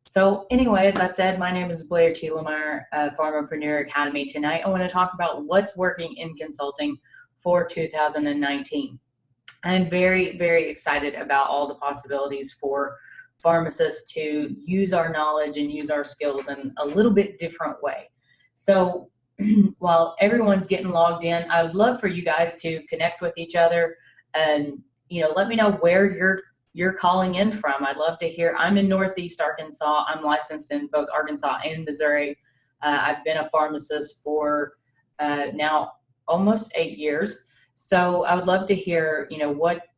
So anyway, as I said, my name is Blair T. Lamar of Pharmapreneur Academy. Tonight, I want to talk about what's working in consulting for 2019. I'm very, very excited about all the possibilities for pharmacists to use our knowledge and use our skills in a little bit different way. So while everyone's getting logged in, I would love for you guys to connect with each other and let me know where you're calling in from. I'd love to hear. I'm in Northeast Arkansas. I'm licensed in both Arkansas and Missouri. I've been a pharmacist for now almost 8 years. So I would love to hear,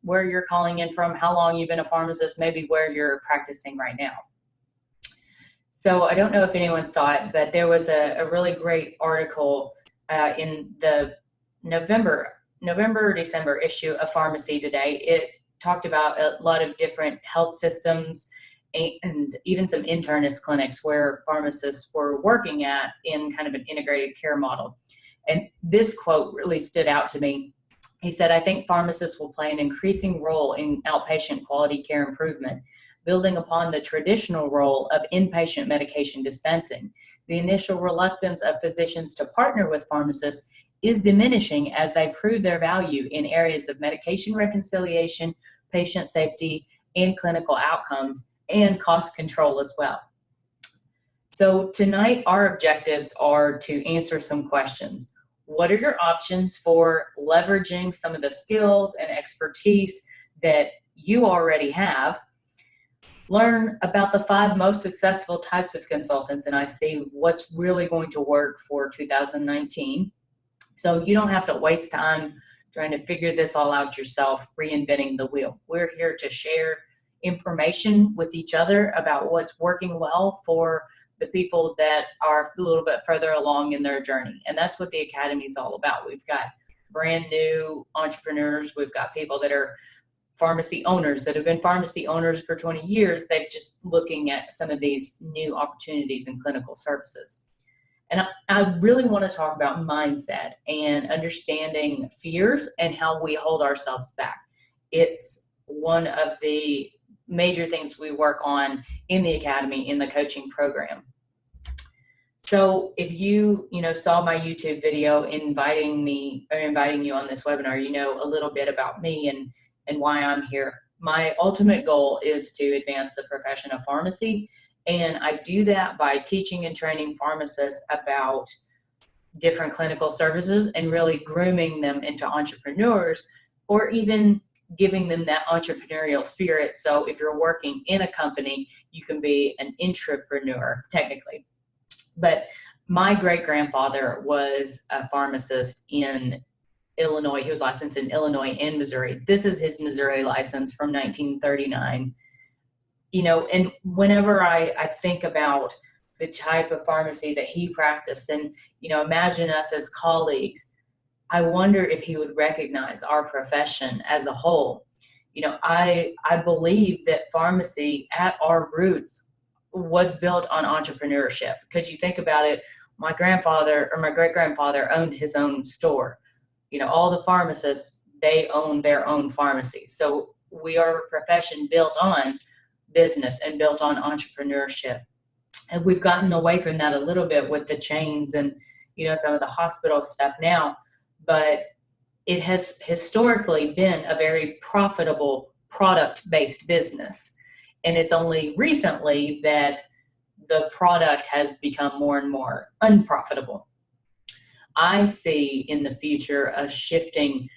where you're calling in from, how long you've been a pharmacist, maybe where you're practicing right now. So I don't know if anyone saw it, but there was a really great article in the November or December issue of Pharmacy Today. It talked about a lot of different health systems and even some internist clinics where pharmacists were working at in kind of an integrated care model. And this quote really stood out to me. He said, "I think pharmacists will play an increasing role in outpatient quality care improvement, building upon the traditional role of inpatient medication dispensing. The initial reluctance of physicians to partner with pharmacists is diminishing as they prove their value in areas of medication reconciliation, patient safety, and clinical outcomes, and cost control as well." So tonight, our objectives are to answer some questions. What are your options for leveraging some of the skills and expertise that you already have? Learn about the 5 most successful types of consultants, and I see what's really going to work for 2019. So you don't have to waste time trying to figure this all out yourself, reinventing the wheel. We're here to share information with each other about what's working well for the people that are a little bit further along in their journey. And that's what the Academy is all about. We've got brand new entrepreneurs. We've got people that are pharmacy owners that have been pharmacy owners for 20 years. They're just looking at some of these new opportunities in clinical services. And I really want to talk about mindset and understanding fears and how we hold ourselves back. It's one of the major things we work on in the Academy, in the coaching program. So if you saw my YouTube video inviting you on this webinar, you know a little bit about me and why I'm here. My ultimate goal is to advance the profession of pharmacy. And I do that by teaching and training pharmacists about different clinical services and really grooming them into entrepreneurs, or even giving them that entrepreneurial spirit. So if you're working in a company, you can be an intrapreneur technically. But my great-grandfather was a pharmacist in Illinois. He was licensed in Illinois and Missouri. This is his Missouri license from 1939. And whenever I think about the type of pharmacy that he practiced and, imagine us as colleagues, I wonder if he would recognize our profession as a whole. I believe that pharmacy at our roots was built on entrepreneurship, because you think about it, my grandfather or my great-grandfather owned his own store. All the pharmacists, they own their own pharmacy. So we are a profession built on business and built on entrepreneurship. And we've gotten away from that a little bit with the chains and, some of the hospital stuff now, but it has historically been a very profitable product-based business. And it's only recently that the product has become more and more unprofitable. I see in the future a shifting,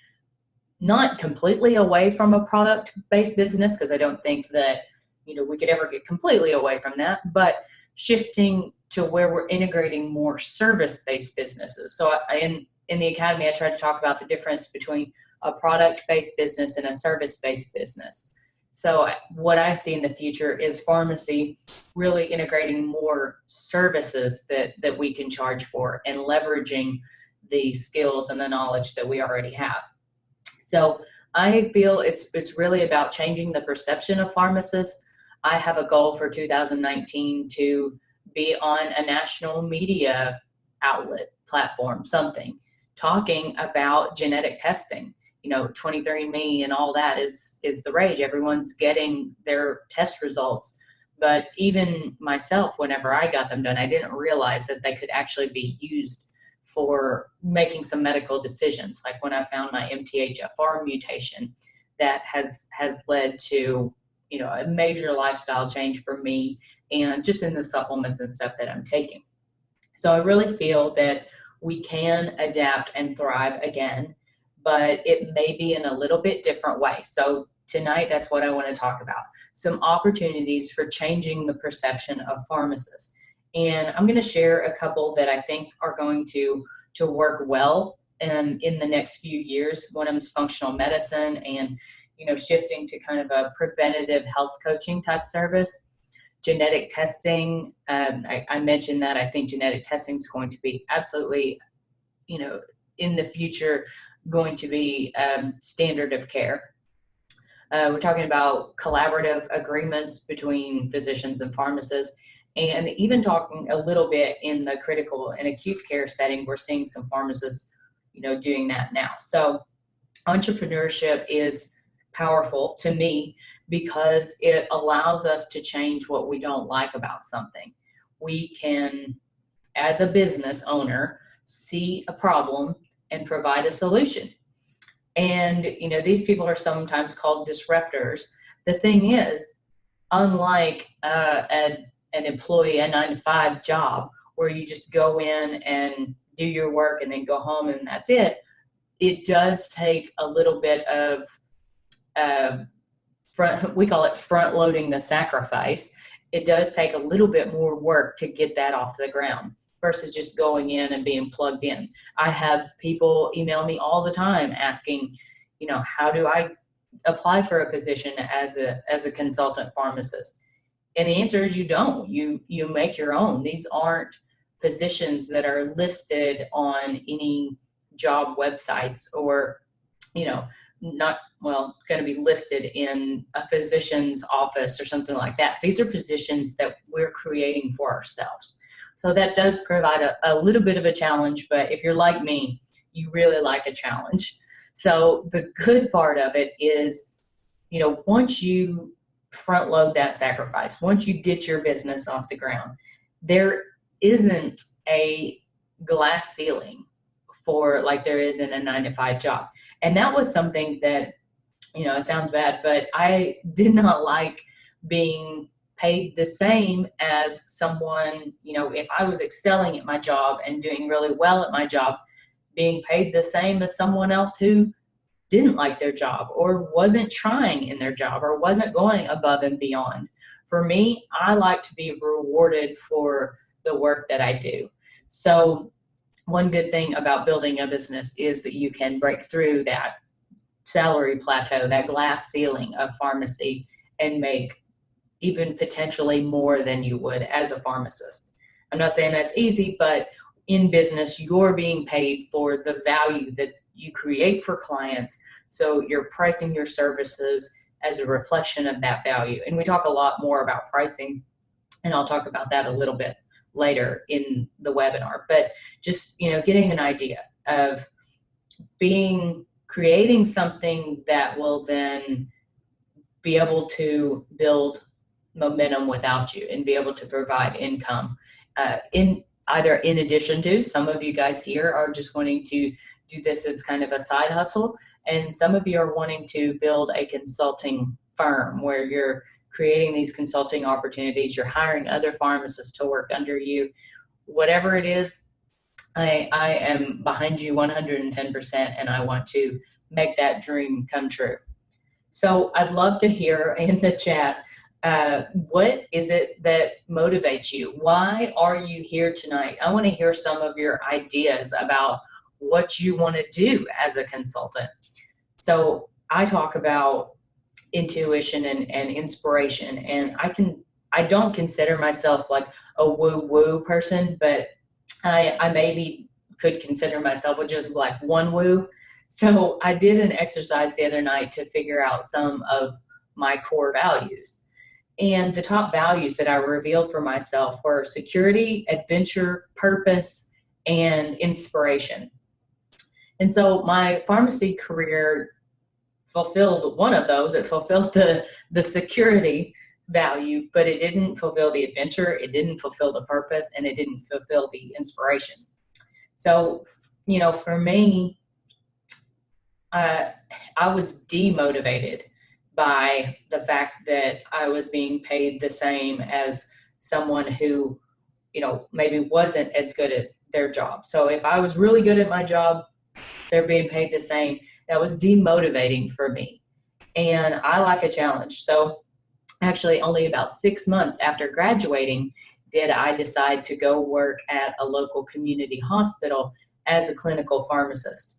not completely away from a product-based business, because I don't think that we could ever get completely away from that, but shifting to where we're integrating more service-based businesses. So in the Academy, I try to talk about the difference between a product-based business and a service-based business. So what I see in the future is pharmacy really integrating more services that we can charge for and leveraging the skills and the knowledge that we already have. So I feel it's really about changing the perception of pharmacists. I have a goal for 2019 to be on a national media outlet platform, something, talking about genetic testing. 23andMe and all that is the rage. Everyone's getting their test results But even myself, whenever I got them done, I didn't realize that they could actually be used for making some medical decisions. Like when I found my MTHFR mutation, that has led to, a major lifestyle change for me, and just in the supplements and stuff that I'm taking. So I really feel that we can adapt and thrive again, but it may be in a little bit different way. So tonight, that's what I want to talk about. Some opportunities for changing the perception of pharmacists. And I'm going to share a couple that I think are going to work well in the next few years. One of them is functional medicine and, shifting to kind of a preventative health coaching type service. Genetic testing, I mentioned that I think genetic testing is going to be absolutely, in the future, going to be standard of care. We're talking about collaborative agreements between physicians and pharmacists, and even talking a little bit in the critical and acute care setting. We're seeing some pharmacists, doing that now. So entrepreneurship is powerful to me because it allows us to change what we don't like about something. We can, as a business owner, see a problem and provide a solution. And, these people are sometimes called disruptors. The thing is, unlike an employee, a 9-to-5 job where you just go in and do your work and then go home and that's it, it does take a little bit of we call it front loading the sacrifice. It does take a little bit more work to get that off the ground versus just going in and being plugged in. I have people email me all the time asking, how do I apply for a position as a consultant pharmacist? And the answer is you don't. You make your own. These aren't positions that are listed on any job websites or, not going to be listed in a physician's office or something like that. These are positions that we're creating for ourselves. So that does provide a little bit of a challenge, but if you're like me, you really like a challenge. So the good part of it is, once you front load that sacrifice, once you get your business off the ground, there isn't a glass ceiling for like there is in a 9-to-5 job. And that was something that, it sounds bad, but I did not like being paid the same as someone, if I was excelling at my job and doing really well at my job, being paid the same as someone else who didn't like their job or wasn't trying in their job or wasn't going above and beyond. For me, I like to be rewarded for the work that I do. So one good thing about building a business is that you can break through that salary plateau, that glass ceiling of pharmacy, and make even potentially more than you would as a pharmacist. I'm not saying that's easy, but in business, you're being paid for the value that you create for clients. So you're pricing your services as a reflection of that value. And we talk a lot more about pricing, and I'll talk about that a little bit later in the webinar. But just, getting an idea of creating something that will then be able to build momentum without you and be able to provide income in addition to. Some of you guys here are just wanting to do this as kind of a side hustle, and some of you are wanting to build a consulting firm where you're creating these consulting opportunities, you're hiring other pharmacists to work under you. Whatever it is, I am behind you 110%, and I want to make that dream come true. So I'd love to hear in the chat, what is it that motivates you? Why are you here tonight? I want to hear some of your ideas about what you want to do as a consultant. So I talk about intuition and inspiration, and I don't consider myself like a woo-woo person, but I maybe could consider myself with just like one woo. So I did an exercise the other night to figure out some of my core values. And the top values that I revealed for myself were security, adventure, purpose, and inspiration. And so my pharmacy career fulfilled one of those. It fulfilled the security value, but it didn't fulfill the adventure, it didn't fulfill the purpose, and it didn't fulfill the inspiration. So, for me, I was demotivated by the fact that I was being paid the same as someone who, maybe wasn't as good at their job. So if I was really good at my job, they're being paid the same. That was demotivating for me. And I like a challenge. So actually only about 6 months after graduating did I decide to go work at a local community hospital as a clinical pharmacist.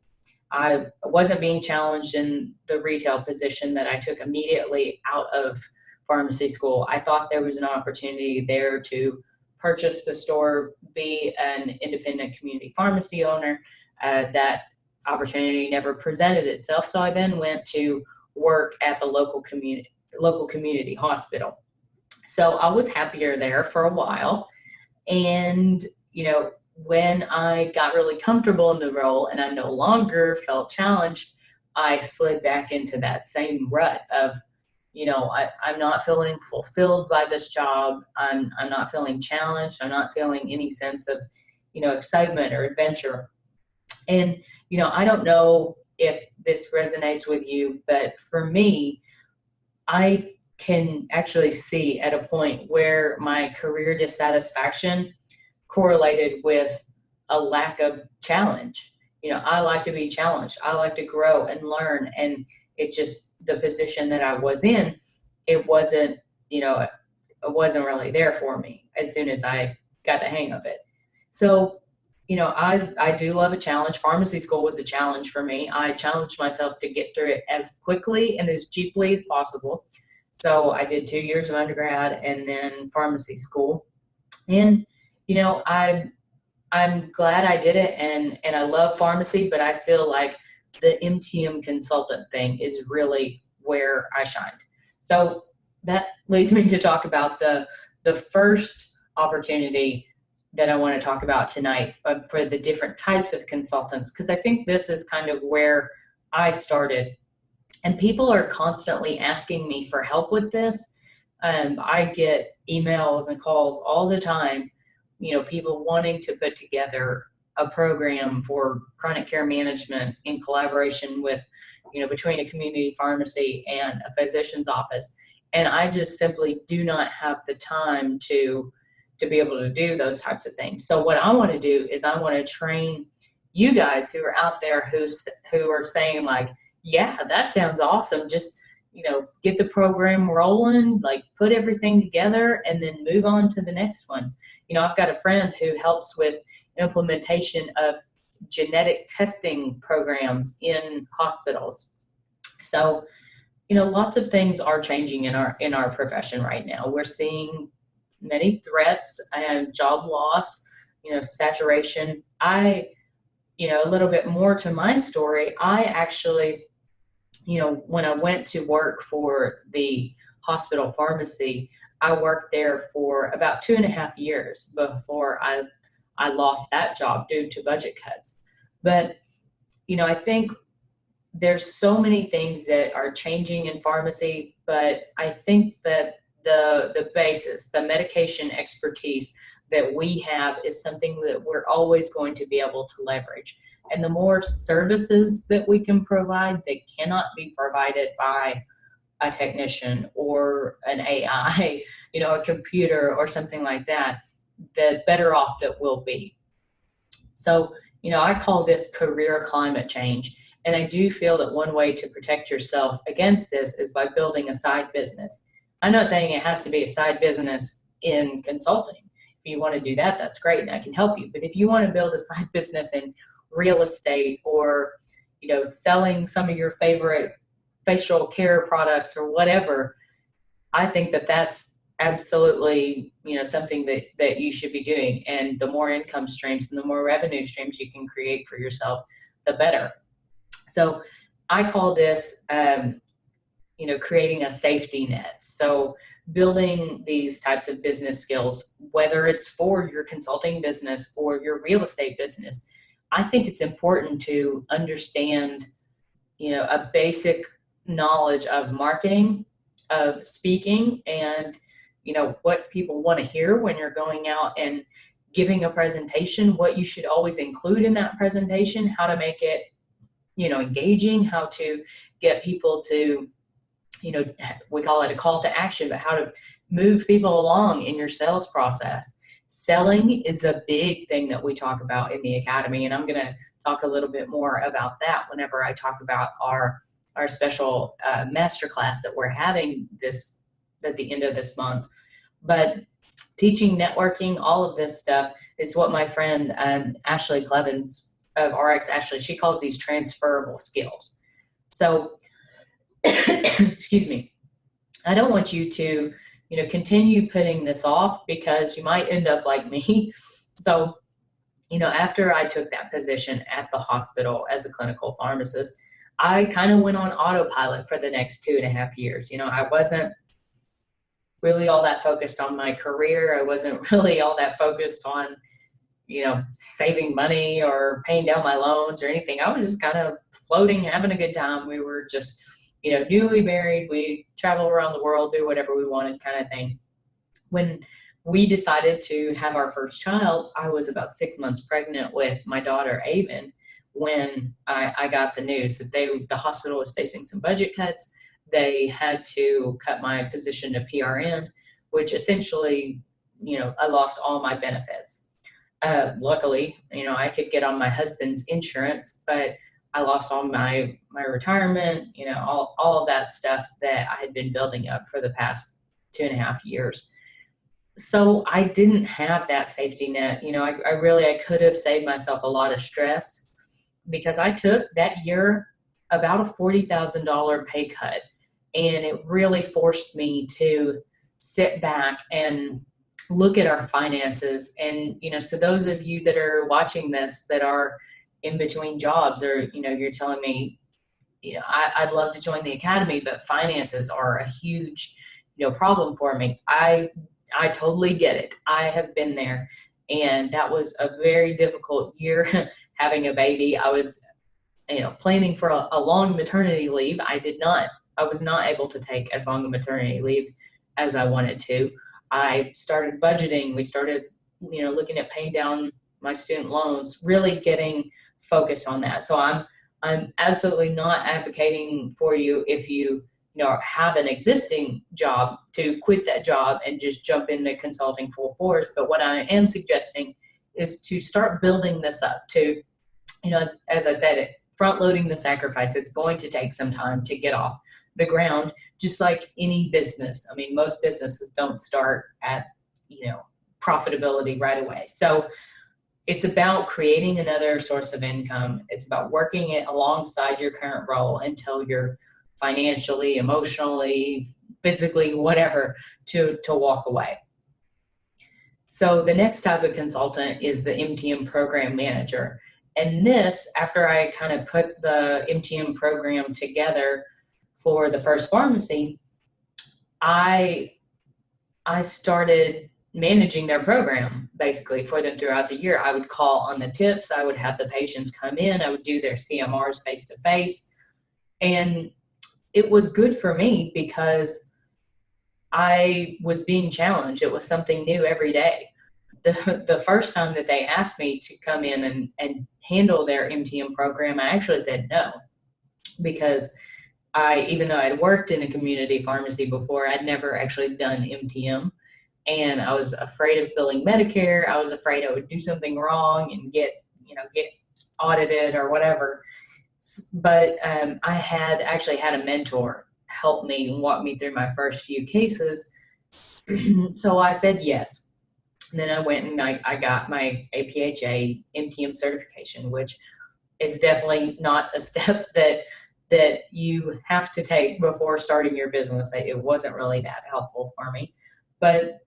I wasn't being challenged in the retail position that I took immediately out of pharmacy school. I thought there was an opportunity there to purchase the store, be an independent community pharmacy owner. That opportunity never presented itself. So I then went to work at the local community hospital. So I was happier there for a while. And, when I got really comfortable in the role and I no longer felt challenged, I slid back into that same rut of, I'm not feeling fulfilled by this job. I'm not feeling challenged. I'm not feeling any sense of, excitement or adventure. And, I don't know if this resonates with you, but for me, I can actually see at a point where my career dissatisfaction correlated with a lack of challenge. I like to be challenged. I like to grow and learn. And it just, the position that I was in, it wasn't really there for me as soon as I got the hang of it. So, I do love a challenge. Pharmacy school was a challenge for me. I challenged myself to get through it as quickly and as cheaply as possible. So I did 2 years of undergrad and then pharmacy school. And, I'm glad I did it, and I love pharmacy, but I feel like the MTM consultant thing is really where I shined. So that leads me to talk about the first opportunity that I want to talk about tonight for the different types of consultants, because I think this is kind of where I started. And people are constantly asking me for help with this. I get emails and calls all the time, people wanting to put together a program for chronic care management in collaboration with, between a community pharmacy and a physician's office. And I just simply do not have the time to be able to do those types of things. So what I want to do is I want to train you guys who are out there who are saying like, yeah, that sounds awesome. Just, get the program rolling, like put everything together and then move on to the next one. I've got a friend who helps with implementation of genetic testing programs in hospitals. So, lots of things are changing in our profession right now. We're seeing many threats and job loss, saturation. A little bit more to my story, I actually, when I went to work for the hospital pharmacy, I worked there for about 2.5 years before I lost that job due to budget cuts. But, I think there's so many things that are changing in pharmacy, but I think that the basis, the medication expertise that we have is something that we're always going to be able to leverage. And the more services that we can provide that cannot be provided by a technician or an AI, a computer or something like that, the better off that we'll be. So, I call this career climate change. And I do feel that one way to protect yourself against this is by building a side business. I'm not saying it has to be a side business in consulting. If you want to do that, that's great, and I can help you. But if you want to build a side business in real estate or, selling some of your favorite facial care products or whatever, I think that that's absolutely, something that you should be doing. And the more income streams and the more revenue streams you can create for yourself, the better. So I call this, creating a safety net. So building these types of business skills, whether it's for your consulting business or your real estate business, I think it's important to understand, a basic knowledge of marketing, of speaking and, what people want to hear when you're going out and giving a presentation, what you should always include in that presentation, how to make it, engaging, how to get people to, we call it a call to action, but how to move people along in your sales process. Selling is a big thing that we talk about in the Academy, and I'm going to talk a little bit more about that whenever I talk about our special masterclass that we're having this at the end of this month. But teaching, networking, all of this stuff is what my friend Ashley Clevens of RX Ashley, she calls these transferable skills. So, excuse me, I don't want you to, continue putting this off because you might end up like me. So, after I took that position at the hospital as a clinical pharmacist, I kind of went on autopilot for the next 2.5 years. I wasn't really all that focused on my career. I wasn't really all that focused on, saving money or paying down my loans or anything. I was just kind of floating, having a good time. We were just, newly married. We travel around the world, do whatever we wanted kind of thing. When we decided to have our first child, I was about 6 months pregnant with my daughter, Avon, when I got the news that the hospital was facing some budget cuts. They had to cut my position to PRN, which essentially, I lost all my benefits. Luckily, I could get on my husband's insurance, but I lost all my retirement, all of that stuff that I had been building up for the past 2.5 years. So I didn't have that safety net. I could have saved myself a lot of stress because I took that year about a $40,000 pay cut. And it really forced me to sit back and look at our finances. And, so those of you that are watching this that are in between jobs, or, you're telling me, I'd love to join the Academy, but finances are a huge, problem for me. I totally get it. I have been there. And that was a very difficult year having a baby. I was, planning for a long maternity leave. I was not able to take as long a maternity leave as I wanted to. I started budgeting. We started, looking at paying down my student loans, really getting focused on that. So I'm absolutely not advocating for you if you, have an existing job to quit that job and just jump into consulting full force. But what I am suggesting is to start building this up to, as I said, front loading the sacrifice. It's going to take some time to get off the ground, just like any business. I mean, most businesses don't start at, profitability right away. So it's about creating another source of income. It's about working it alongside your current role until you're financially, emotionally, physically, whatever, to walk away. So the next type of consultant is the MTM Program Manager. And this, after I kind of put the MTM program together for the first pharmacy, I started managing their program basically for them throughout the year. I would call on the tips. I would have the patients come in. I would do their CMRs face to face. And it was good for me because I was being challenged. It was something new every day. The first time that they asked me to come in and handle their MTM program, I actually said no, because even though I'd worked in a community pharmacy before, I'd never actually done MTM. And I was afraid of billing Medicare. I was afraid I would do something wrong and get audited or whatever. But I had actually had a mentor help me and walk me through my first few cases. So I said yes. And then I went and I got my APHA MTM certification, which is definitely not a step that you have to take before starting your business. It wasn't really that helpful for me. But,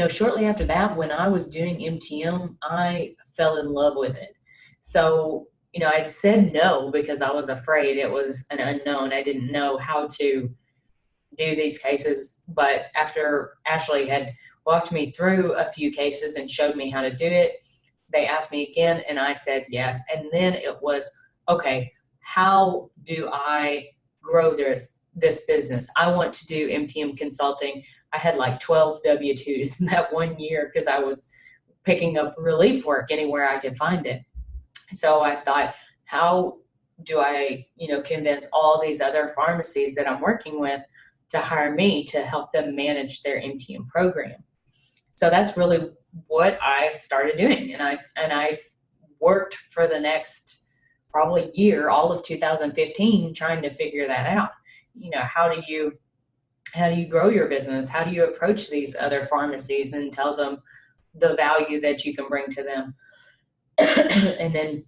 shortly after that, when I was doing MTM, I fell in love with it. So, I'd said no because I was afraid. It was an unknown. I didn't know how to do these cases. But after Ashley had walked me through a few cases and showed me how to do it, they asked me again and I said yes. And then it was, okay, how do I grow this this business. I want to do MTM Consulting. I had like 12 W-2s in that one year because I was picking up relief work anywhere I could find it. So I thought, how do I, convince all these other pharmacies that I'm working with to hire me to help them manage their MTM program? So that's really what I started doing. And I worked for the next probably year, all of 2015, trying to figure that out. How do you grow your business? How do you approach these other pharmacies and tell them the value that you can bring to them? And then,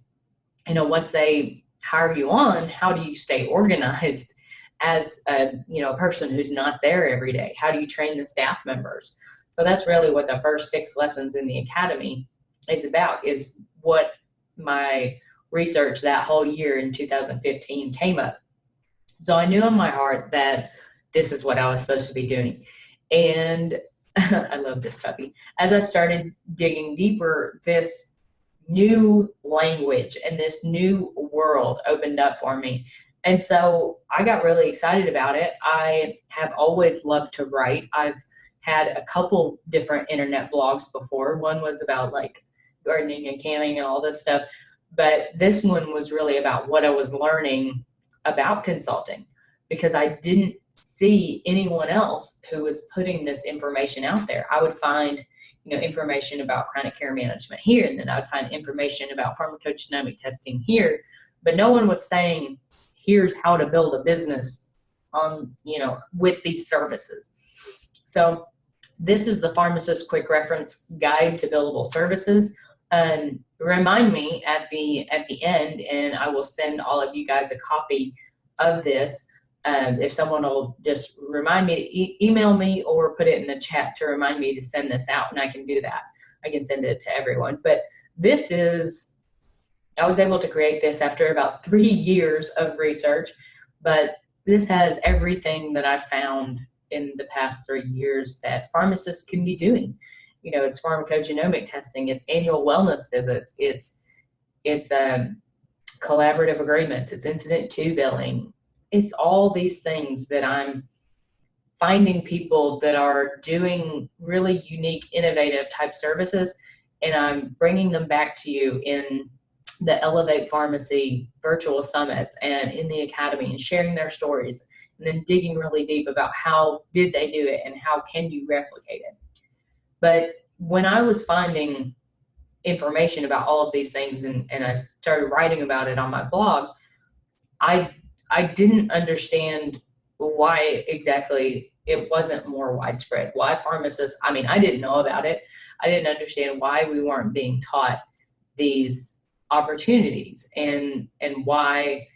once they hire you on, how do you stay organized as a person who's not there every day? How do you train the staff members? So that's really what the first 6 lessons in the academy is about, is what my research that whole year in 2015 came up. So I knew in my heart that this is what I was supposed to be doing. And I love this puppy. As I started digging deeper, this new language and this new world opened up for me. And so I got really excited about it. I have always loved to write. I've had a couple different internet blogs before. One was about like gardening and canning and all this stuff. But this one was really about what I was learning about consulting, because I didn't see anyone else who was putting this information out there. I would find information about chronic care management here, and then I'd find information about pharmacogenomic testing here, but no one was saying, here's how to build a business on, with these services. So this is the Pharmacist Quick Reference Guide to Billable Services. Remind me at the end, and I will send all of you guys a copy of this. If someone will just remind me to email me or put it in the chat to remind me to send this out, and I can do that. I can send it to everyone. But I was able to create this after about 3 years of research, but this has everything that I've found in the past 3 years that pharmacists can be doing. It's pharmacogenomic testing, it's annual wellness visits, it's collaborative agreements, it's incident to billing. It's all these things that I'm finding people that are doing really unique, innovative type services, and I'm bringing them back to you in the Elevate Pharmacy virtual summits and in the academy, and sharing their stories, and then digging really deep about how did they do it and how can you replicate it. But when I was finding information about all of these things and I started writing about it on my blog, I didn't understand why exactly it wasn't more widespread. Why pharmacists, I didn't know about it. I didn't understand why we weren't being taught these opportunities, and why,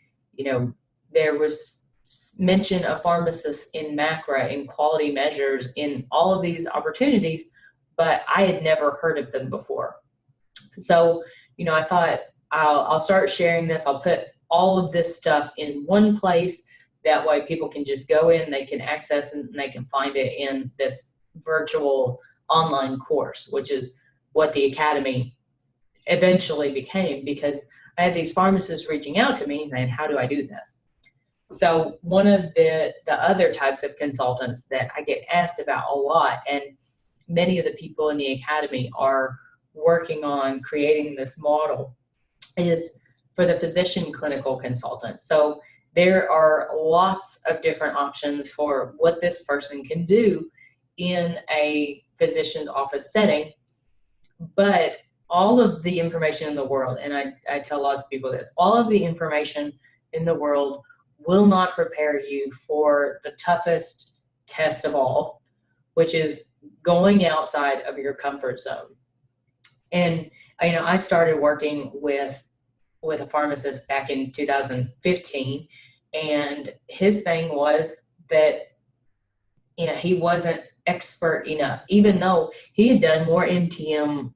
there was mention of pharmacists in MACRA, in quality measures, in all of these opportunities, but I had never heard of them before. So, I thought I'll start sharing this. I'll put all of this stuff in one place. That way people can just go in, they can access, and they can find it in this virtual online course, which is what the academy eventually became, because I had these pharmacists reaching out to me saying, how do I do this? So one of the other types of consultants that I get asked about a lot, and many of the people in the academy are working on creating this model, is for the physician clinical consultant. So there are lots of different options for what this person can do in a physician's office setting, but all of the information in the world, and I tell lots of people this, all of the information in the world will not prepare you for the toughest test of all, which is going outside of your comfort zone. And I started working with a pharmacist back in 2015, and his thing was that he wasn't expert enough. Even though he had done more MTM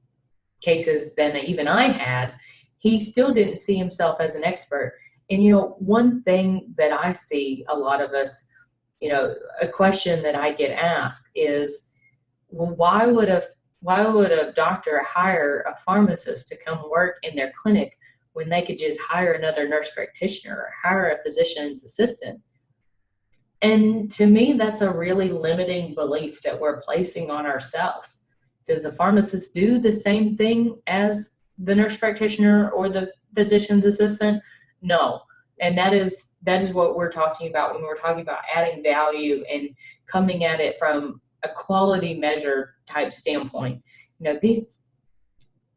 cases than even I had, he still didn't see himself as an expert. And one thing that I see a lot of us, a question that I get asked is, well, why would a doctor hire a pharmacist to come work in their clinic when they could just hire another nurse practitioner or hire a physician's assistant? And to me, that's a really limiting belief that we're placing on ourselves. Does the pharmacist do the same thing as the nurse practitioner or the physician's assistant? No. And that is what we're talking about when we're talking about adding value and coming at it from a quality measure type standpoint. These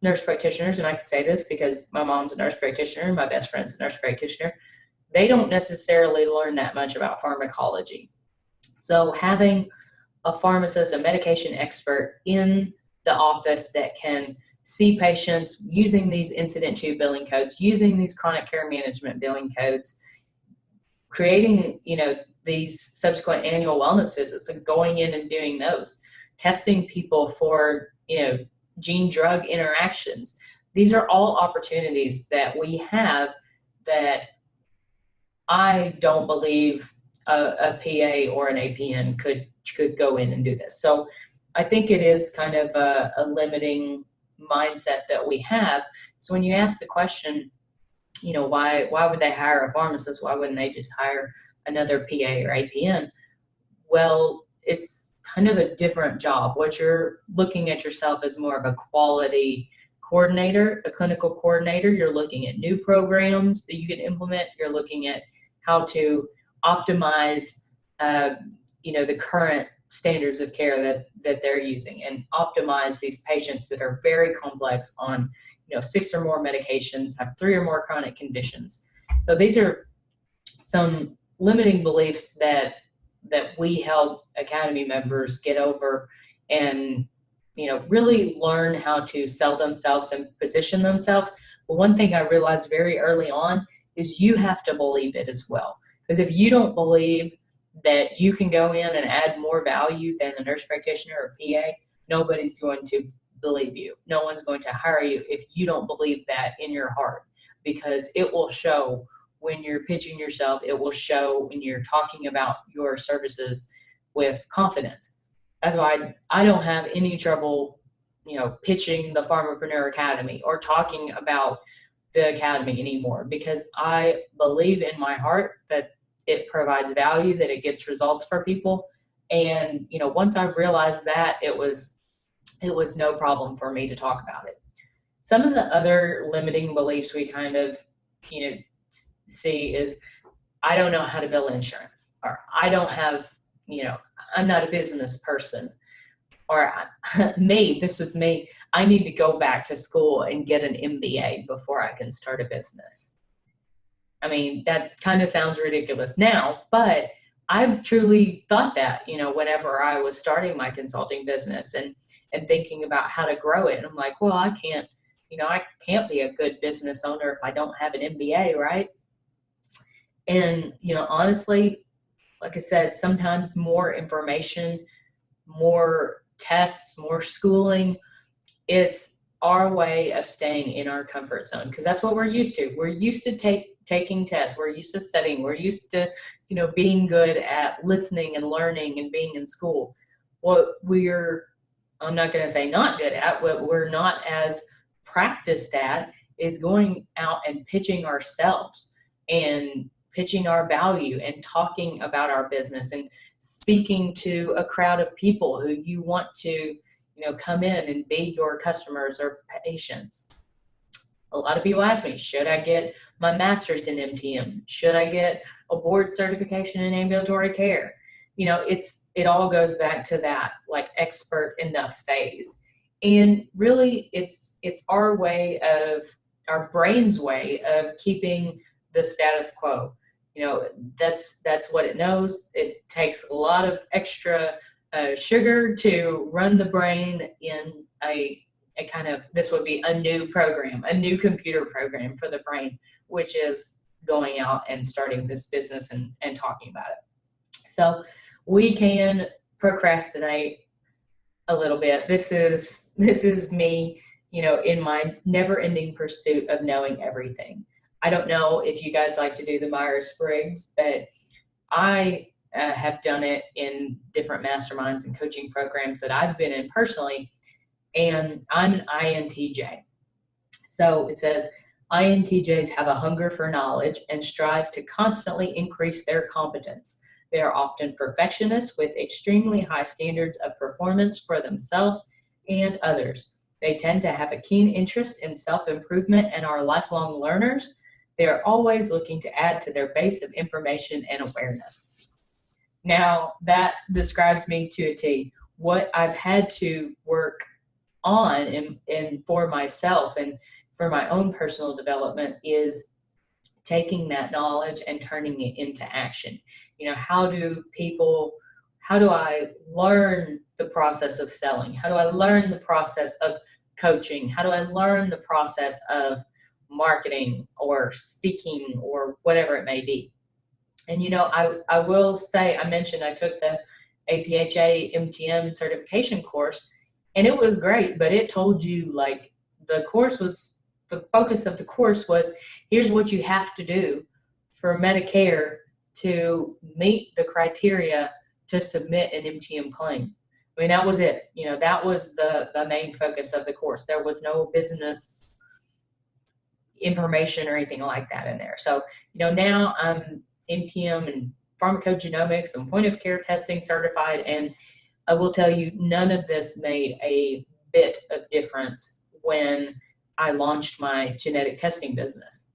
nurse practitioners, and I can say this because my mom's a nurse practitioner, my best friend's a nurse practitioner, they don't necessarily learn that much about pharmacology. So having a pharmacist, a medication expert in the office that can see patients using these incident to billing codes, using these chronic care management billing codes, creating, these subsequent annual wellness visits and going in and doing those, testing people for, gene drug interactions. These are all opportunities that we have that I don't believe a PA or an APN could go in and do this. So I think it is kind of a limiting mindset that we have. So when you ask the question, why would they hire a pharmacist? Why wouldn't they just hire another PA or APN? Well, it's kind of a different job. What you're looking at yourself as more of a quality coordinator, a clinical coordinator. You're looking at new programs that you can implement. You're looking at how to optimize, the current standards of care that they're using, and optimize these patients that are very complex on, 6 or more medications, have 3 or more chronic conditions. So these are some limiting beliefs that we help Academy members get over and, really learn how to sell themselves and position themselves. But one thing I realized very early on is you have to believe it as well. Because if you don't believe that you can go in and add more value than a nurse practitioner or PA, nobody's going to believe you. No one's going to hire you if you don't believe that in your heart, because it will show when you're pitching yourself. It will show when you're talking about your services with confidence. That's why I don't have any trouble, pitching the Pharmapreneur Academy or talking about the Academy anymore, because I believe in my heart that it provides value, that it gets results for people. And, once I realized that, it was no problem for me to talk about it. Some of the other limiting beliefs we kind of, see is, I don't know how to bill insurance, or I don't have, I'm not a business person, or this was me, I need to go back to school and get an MBA before I can start a business. I mean, that kind of sounds ridiculous now, but I truly thought that, whenever I was starting my consulting business and thinking about how to grow it. And I'm like, well, I can't be a good business owner if I don't have an MBA, right? And, honestly, like I said, sometimes more information, more tests, more schooling, it's our way of staying in our comfort zone, because that's what we're used to. We're used to taking tests. We're used to studying. We're used to, being good at listening and learning and being in school. What I'm not going to say not good at, what we're not as practiced at is going out and pitching ourselves and pitching our value and talking about our business and speaking to a crowd of people who you want to, come in and be your customers or patients. A lot of people ask me, should I get my master's in MTM? Should I get a board certification in ambulatory care? It all goes back to that, like, expert enough phase. And really it's our brain's way of keeping the status quo. That's what it knows. It takes a lot of extra sugar to run the brain in a kind of, this would be a new program, a new computer program for the brain, which is going out and starting this business and talking about it. So we can procrastinate a little bit. This is me, in my never-ending pursuit of knowing everything. I don't know if you guys like to do the Myers-Briggs, but I have done it in different masterminds and coaching programs that I've been in personally, and I'm an INTJ. So it says, INTJs have a hunger for knowledge and strive to constantly increase their competence. They are often perfectionists with extremely high standards of performance for themselves and others. They tend to have a keen interest in self-improvement and are lifelong learners. They are always looking to add to their base of information and awareness. Now, that describes me to a T. What I've had to work on and for myself and for my own personal development is taking that knowledge and turning it into action. How do I learn the process of selling? How do I learn the process of coaching? How do I learn the process of marketing or speaking or whatever it may be? And, I will say, I mentioned I took the APHA MTM certification course, and it was great, but it told you, like, the focus of the course was, here's what you have to do for Medicare to meet the criteria to submit an MTM claim. I mean, that was it. That was the main focus of the course. There was no business information or anything like that in there. So, now I'm MTM and pharmacogenomics and point of care testing certified, and I will tell you, none of this made a bit of difference when I launched my genetic testing business.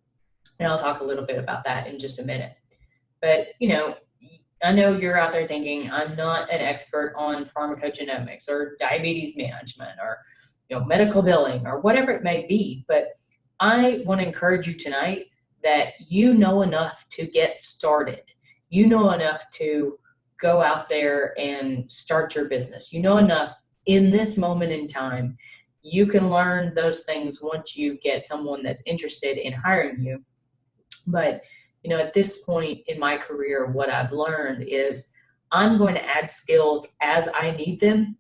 And I'll talk a little bit about that in just a minute. But, I know you're out there thinking, I'm not an expert on pharmacogenomics or diabetes management or, medical billing or whatever it may be. But I want to encourage you tonight that you know enough to get started. You know enough to go out there and start your business. You know enough in this moment in time. You can learn those things once you get someone that's interested in hiring you. But, at this point in my career, what I've learned is I'm going to add skills as I need them.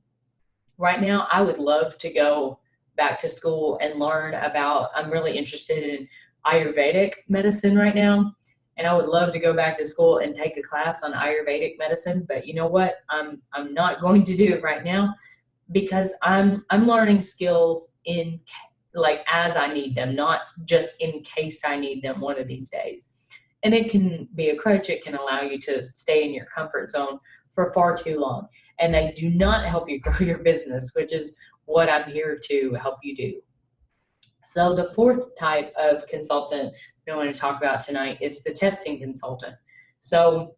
Right now, I would love to go back to school and learn about, I'm really interested in Ayurvedic medicine right now. And I would love to go back to school and take a class on Ayurvedic medicine. But you know what? I'm not going to do it right now, because I'm learning skills as I need them, not just in case I need them one of these days. And it can be a crutch. It can allow you to stay in your comfort zone for far too long. And they do not help you grow your business, which is what I'm here to help you do. So the fourth type of consultant I want to talk about tonight is the testing consultant. So,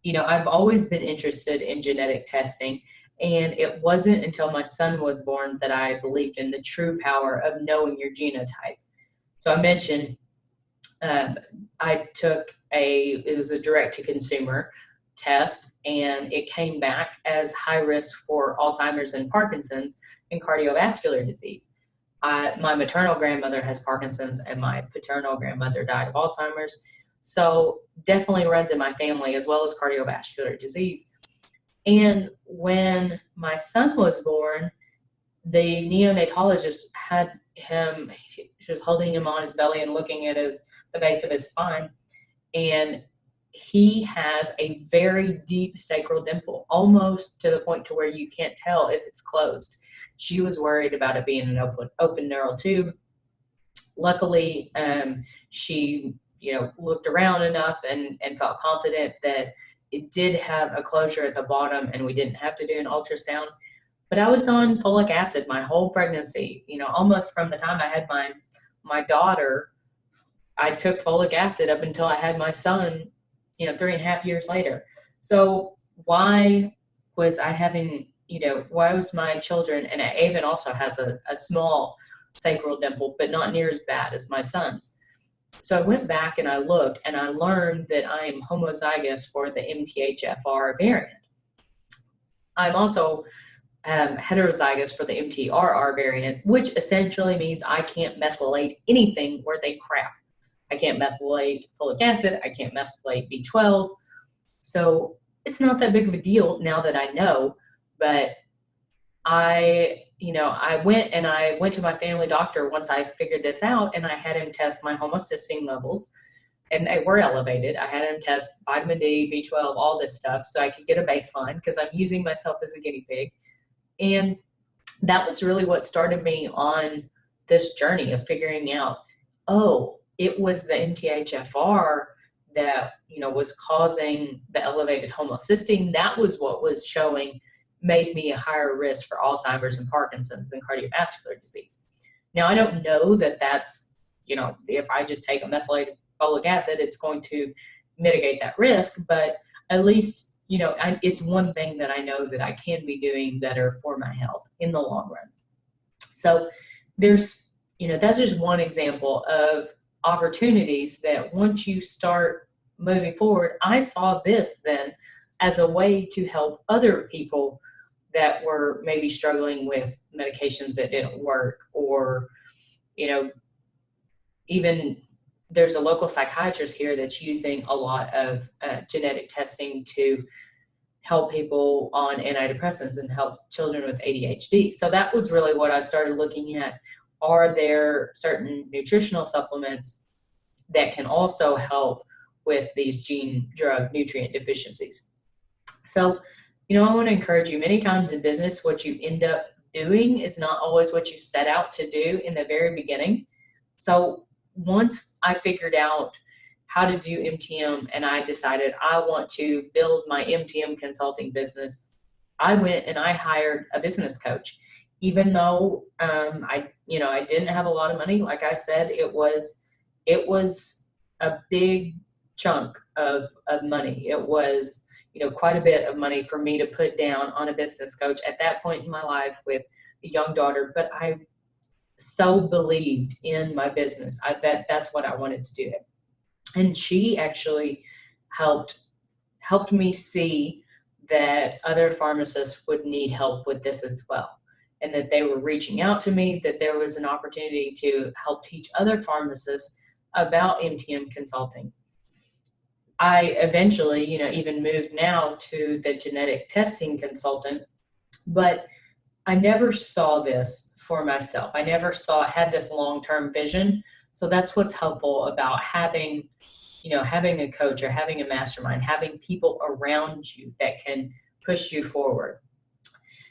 I've always been interested in genetic testing. And it wasn't until my son was born that I believed in the true power of knowing your genotype. So I mentioned I took it was a direct-to-consumer test, and it came back as high risk for Alzheimer's and Parkinson's and cardiovascular disease. My maternal grandmother has Parkinson's, and my paternal grandmother died of Alzheimer's. So definitely runs in my family, as well as cardiovascular disease. And when my son was born, the neonatologist had him, she was holding him on his belly and looking at the base of his spine. And he has a very deep sacral dimple, almost to the point to where you can't tell if it's closed. She was worried about it being an open neural tube. Luckily, she, looked around enough and felt confident that it did have a closure at the bottom and we didn't have to do an ultrasound. But I was on folic acid my whole pregnancy, almost from the time I had my daughter. I took folic acid up until I had my son, 3.5 years later. So why was I having, why was my children, and Avon also has a small sacral dimple, but not near as bad as my son's. So I went back and I looked, and I learned that I am homozygous for the MTHFR variant. I'm also heterozygous for the MTRR variant, which essentially means I can't methylate anything worth a crap. I can't methylate folic acid. I can't methylate B12. So it's not that big of a deal now that I know, but I went to my family doctor once I figured this out, and I had him test my homocysteine levels, and they were elevated. I had him test vitamin D, B12, all this stuff, so I could get a baseline, because I'm using myself as a guinea pig. And that was really what started me on this journey of figuring out, it was the MTHFR that, was causing the elevated homocysteine. That was what was showing made me a higher risk for Alzheimer's and Parkinson's and cardiovascular disease. Now, I don't know that that's, if I just take a methylated folic acid, it's going to mitigate that risk, but at least, it's one thing that I know that I can be doing better for my health in the long run. So there's, that's just one example of opportunities that once you start moving forward, I saw this then as a way to help other people that were maybe struggling with medications that didn't work, or, even there's a local psychiatrist here that's using a lot of genetic testing to help people on antidepressants and help children with ADHD. So that was really what I started looking at. Are there certain nutritional supplements that can also help with these gene drug nutrient deficiencies? So, I want to encourage you, many times in business, what you end up doing is not always what you set out to do in the very beginning. So once I figured out how to do MTM and I decided I want to build my MTM consulting business, I went and I hired a business coach. Even though I didn't have a lot of money, like I said, it was a big chunk of money. It was, quite a bit of money for me to put down on a business coach at that point in my life with a young daughter. But I so believed in my business. That's what I wanted to do. And she actually helped me see that other pharmacists would need help with this as well, and that they were reaching out to me, that there was an opportunity to help teach other pharmacists about MTM consulting. I eventually, even moved now to the genetic testing consultant, but I never saw this for myself. I never had this long-term vision. So that's what's helpful about having a coach or having a mastermind, having people around you that can push you forward.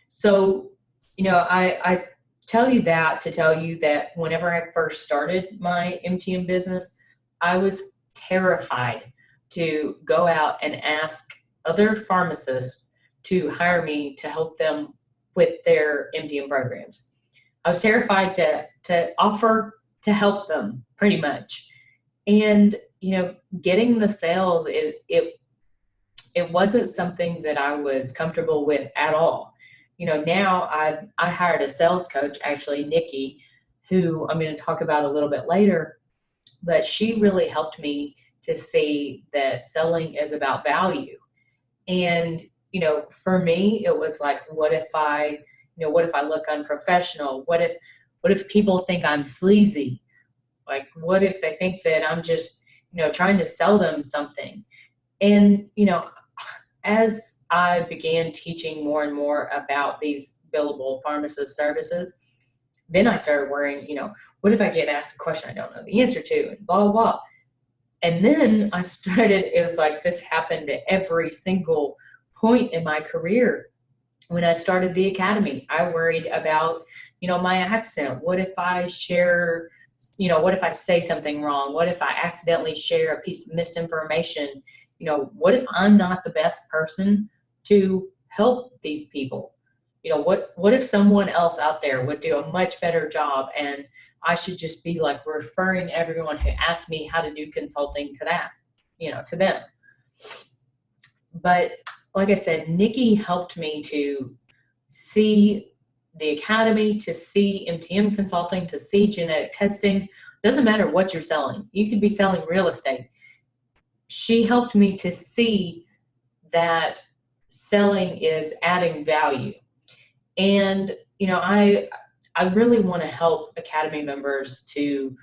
So, I tell you that to tell you that whenever I first started my MTM business, I was terrified to go out and ask other pharmacists to hire me to help them with their MTM programs. I was terrified to offer to help them, pretty much. And, getting the sales, it wasn't something that I was comfortable with at all. Now I hired a sales coach, actually, Nikki, who I'm going to talk about a little bit later, but she really helped me to see that selling is about value. And, for me, it was like, what if I look unprofessional? What if people think I'm sleazy? Like, what if they think that I'm just, trying to sell them something? And, as I began teaching more and more about these billable pharmacist services, then I started worrying, what if I get asked a question I don't know the answer to, and blah, blah, blah. And then it was like this happened at every single point in my career. When I started the academy, I worried about, my accent. What if I share, what if I say something wrong? What if I accidentally share a piece of misinformation? What if I'm not the best person to help these people? What if someone else out there would do a much better job, and I should just be like referring everyone who asks me how to do consulting to that, to them. But like I said, Nikki helped me to see the academy, to see MTM consulting, to see genetic testing. Doesn't matter what you're selling. You could be selling real estate. She helped me to see that selling is adding value. And, I really want to help academy members to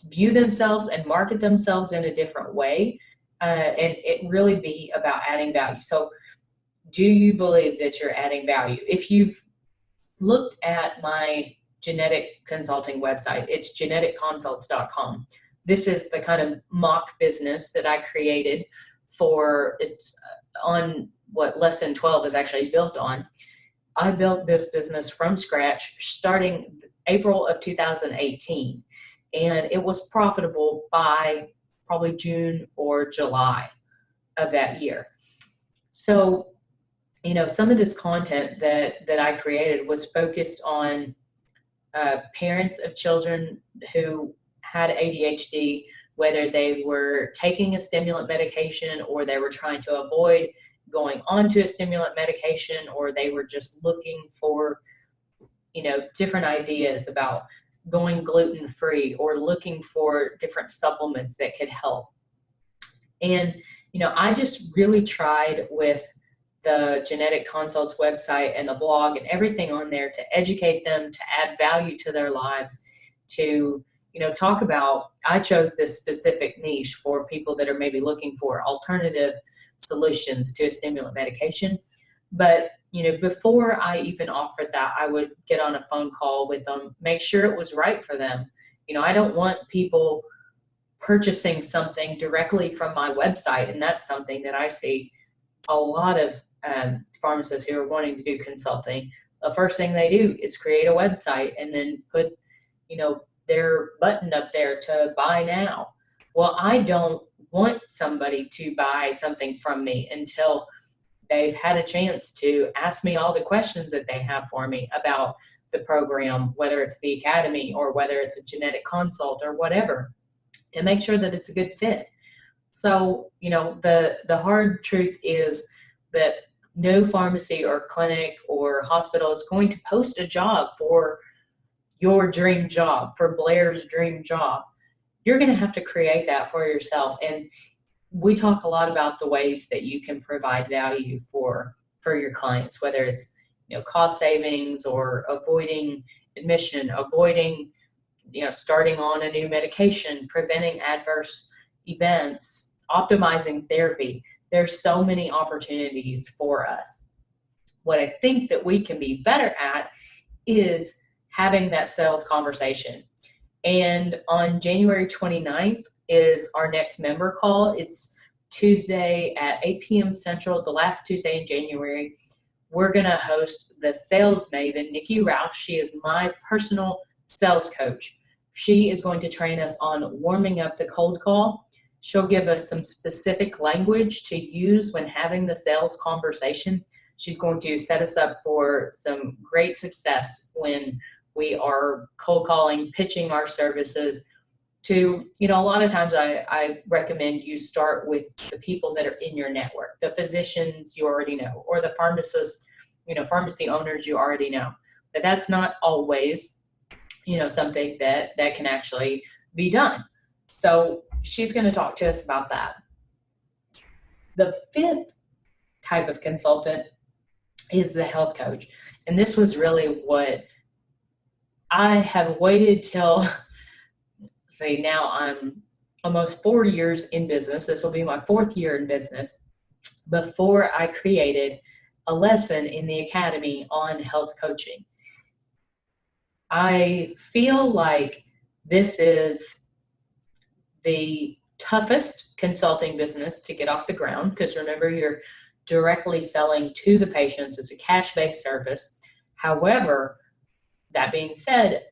view themselves and market themselves in a different way, and it really be about adding value. So do you believe that you're adding value? If you've looked at my genetic consulting website, it's geneticconsults.com. This is the kind of mock business that I created it's on what Lesson 12 is actually built on. I built this business from scratch starting April of 2018, and it was profitable by probably June or July of that year. So, some of this content that I created was focused on parents of children who had ADHD, whether they were taking a stimulant medication or they were trying to avoid going onto a stimulant medication, or they were just looking for, different ideas about going gluten-free or looking for different supplements that could help. And, I just really tried with the Genetic Consults website and the blog and everything on there to educate them, to add value to their lives, to, talk about, I chose this specific niche for people that are maybe looking for alternative solutions to a stimulant medication. But, before I even offered that, I would get on a phone call with them, make sure it was right for them. I don't want people purchasing something directly from my website. And that's something that I see a lot of pharmacists who are wanting to do consulting. The first thing they do is create a website and then put, their button up there to buy now. Well, I don't want somebody to buy something from me until they've had a chance to ask me all the questions that they have for me about the program, whether it's the academy or whether it's a genetic consult or whatever, and make sure that it's a good fit. So, the hard truth is that no pharmacy or clinic or hospital is going to post a job for your dream job, for Blair's dream job. You're going to have to create that for yourself. And we talk a lot about the ways that you can provide value for your clients, whether it's, cost savings or avoiding admission, avoiding, starting on a new medication, preventing adverse events, optimizing therapy. There's so many opportunities for us. What I think that we can be better at is having that sales conversation. And on January 29th is our next member call. It's Tuesday at 8 p.m. Central, the last Tuesday in January. We're going to host the sales maven, Nikki Roush. She is my personal sales coach. She is going to train us on warming up the cold call. She'll give us some specific language to use when having the sales conversation. She's going to set us up for some great success when we are cold calling, pitching our services to, a lot of times I recommend you start with the people that are in your network, the physicians you already know, or the pharmacists, pharmacy owners you already know. But that's not always, something that can actually be done. So she's going to talk to us about that. The fifth type of consultant is the health coach. And this was really what I have waited till, now I'm almost 4 years in business. This will be my 4th year in business before I created a lesson in the academy on health coaching. I feel like this is the toughest consulting business to get off the ground, because remember, you're directly selling to the patients. It's a cash-based service. However, that being said,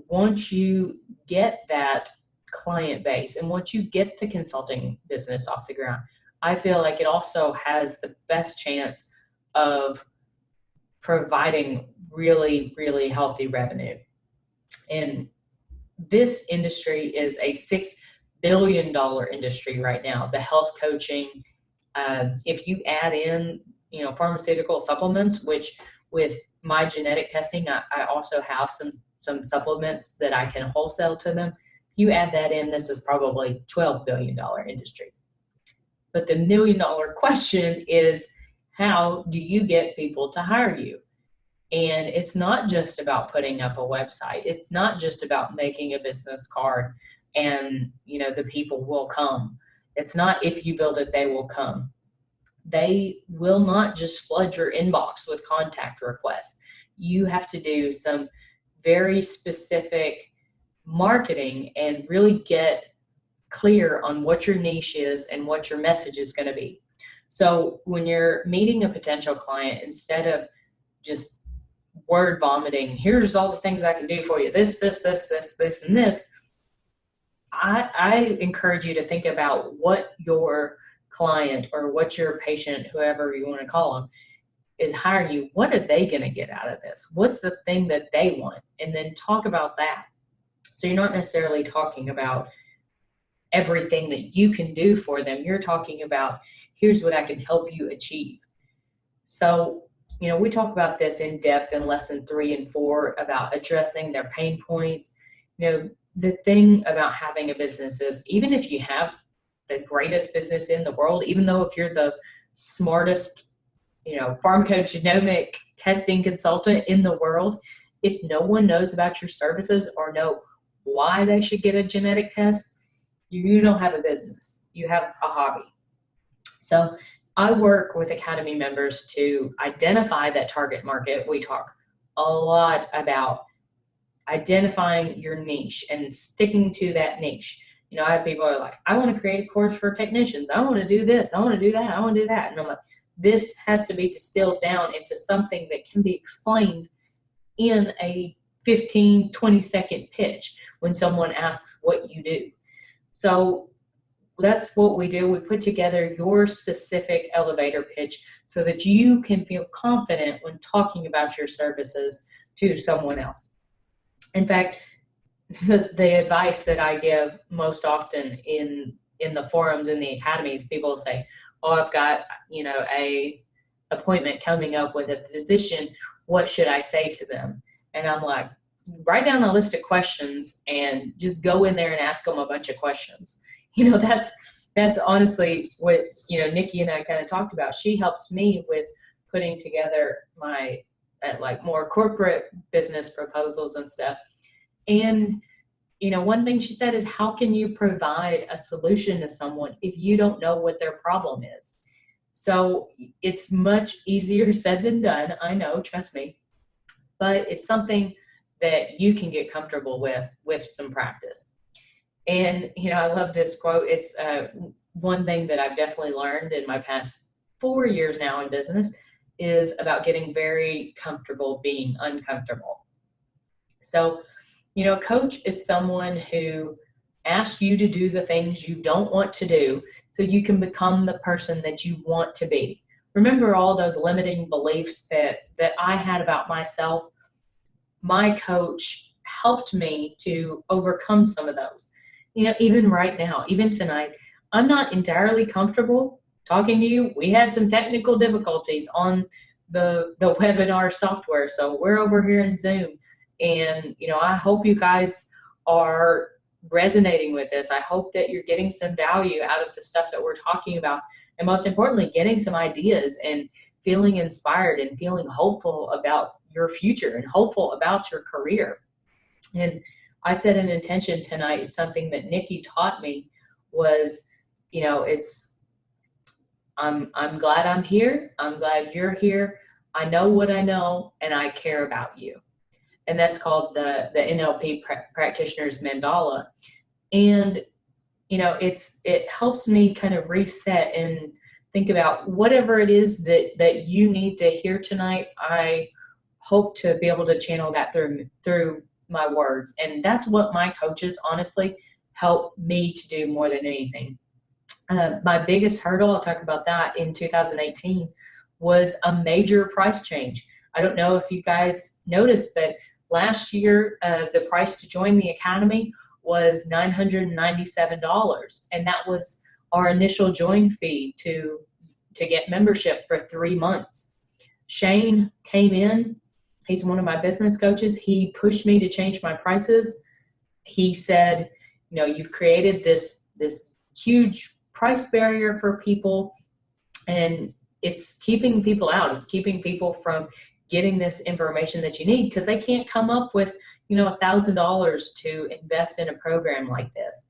once you get that client base and once you get the consulting business off the ground, I feel like it also has the best chance of providing really, really healthy revenue. And this industry is a $6 billion industry right now, the health coaching. If you add in, pharmaceutical supplements, which with my genetic testing, I also have some supplements that I can wholesale to them. If you add that in, this is probably $12 billion industry. But the $1 million question is, how do you get people to hire you? And it's not just about putting up a website. It's not just about making a business card and, the people will come. It's not if you build it, they will come. They will not just flood your inbox with contact requests. You have to do some very specific marketing and really get clear on what your niche is and what your message is going to be. So when you're meeting a potential client, instead of just word vomiting, here's all the things I can do for you, this, and this, I encourage you to think about what your client or what your patient, whoever you want to call them, is hiring you. What are they going to get out of this? What's the thing that they want? And then talk about that. So you're not necessarily talking about everything that you can do for them. You're talking about, here's what I can help you achieve. So, we talk about this in depth in lesson 3 and 4 about addressing their pain points. The thing about having a business is, even if you have the greatest business in the world, even though if you're the smartest, pharmacogenomic testing consultant in the world, if no one knows about your services or know why they should get a genetic test, you don't have a business. You have a hobby. So I work with Academy members to identify that target market. We talk a lot about identifying your niche and sticking to that niche. I have people who are like, I want to create a course for technicians. I want to do this. I want to do that. I want to do that. And I'm like, this has to be distilled down into something that can be explained in a 15, 20-second pitch when someone asks what you do. So that's what we do. We put together your specific elevator pitch so that you can feel confident when talking about your services to someone else. In fact, the advice that I give most often in the forums, in the academies, people say, oh, I've got, a appointment coming up with a physician. What should I say to them? And I'm like, write down a list of questions and just go in there and ask them a bunch of questions. That's honestly what, Nikki and I kind of talked about. She helps me with putting together my more corporate business proposals and stuff. And, one thing she said is, how can you provide a solution to someone if you don't know what their problem is? So it's much easier said than done. I know, trust me, but it's something that you can get comfortable with some practice. And, I love this quote. It's one thing that I've definitely learned in my past 4 years now in business is about getting very comfortable being uncomfortable. So, a coach is someone who asks you to do the things you don't want to do so you can become the person that you want to be. Remember all those limiting beliefs that I had about myself? My coach helped me to overcome some of those. Even right now, even tonight, I'm not entirely comfortable talking to you. We had some technical difficulties on the webinar software, so we're over here in Zoom. And, I hope you guys are resonating with this. I hope that you're getting some value out of the stuff that we're talking about. And most importantly, getting some ideas and feeling inspired and feeling hopeful about your future and hopeful about your career. And I set an intention tonight. It's something that Nikki taught me was, I'm glad I'm here. I'm glad you're here. I know what I know, and I care about you. And that's called the NLP practitioner's mandala. And, it helps me kind of reset and think about whatever it is that you need to hear tonight. I hope to be able to channel that through my words. And that's what my coaches honestly help me to do more than anything. My biggest hurdle, I'll talk about that, in 2018 was a major price change. I don't know if you guys noticed, but last year, the price to join the Academy was $997. And that was our initial join fee to get membership for 3 months. Shane came in. He's one of my business coaches. He pushed me to change my prices. He said, you've created this huge price barrier for people, and it's keeping people out. It's keeping people from getting this information that you need because they can't come up with, $1,000 to invest in a program like this.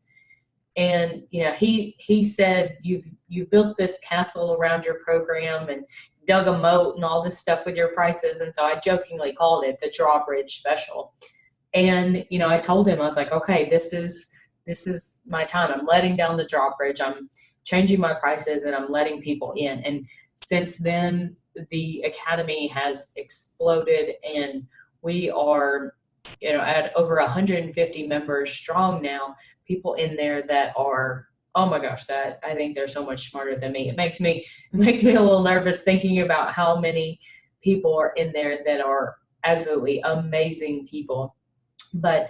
And, he said, you've built this castle around your program and dug a moat and all this stuff with your prices. And so I jokingly called it the drawbridge special. And, I told him, I was like, okay, this is my time. I'm letting down the drawbridge. I'm changing my prices and I'm letting people in. And since then, the Academy has exploded, and we are at over 150 members strong now, people in there that are, oh my gosh, that I think they're so much smarter than me. It makes me a little nervous thinking about how many people are in there that are absolutely amazing people. But,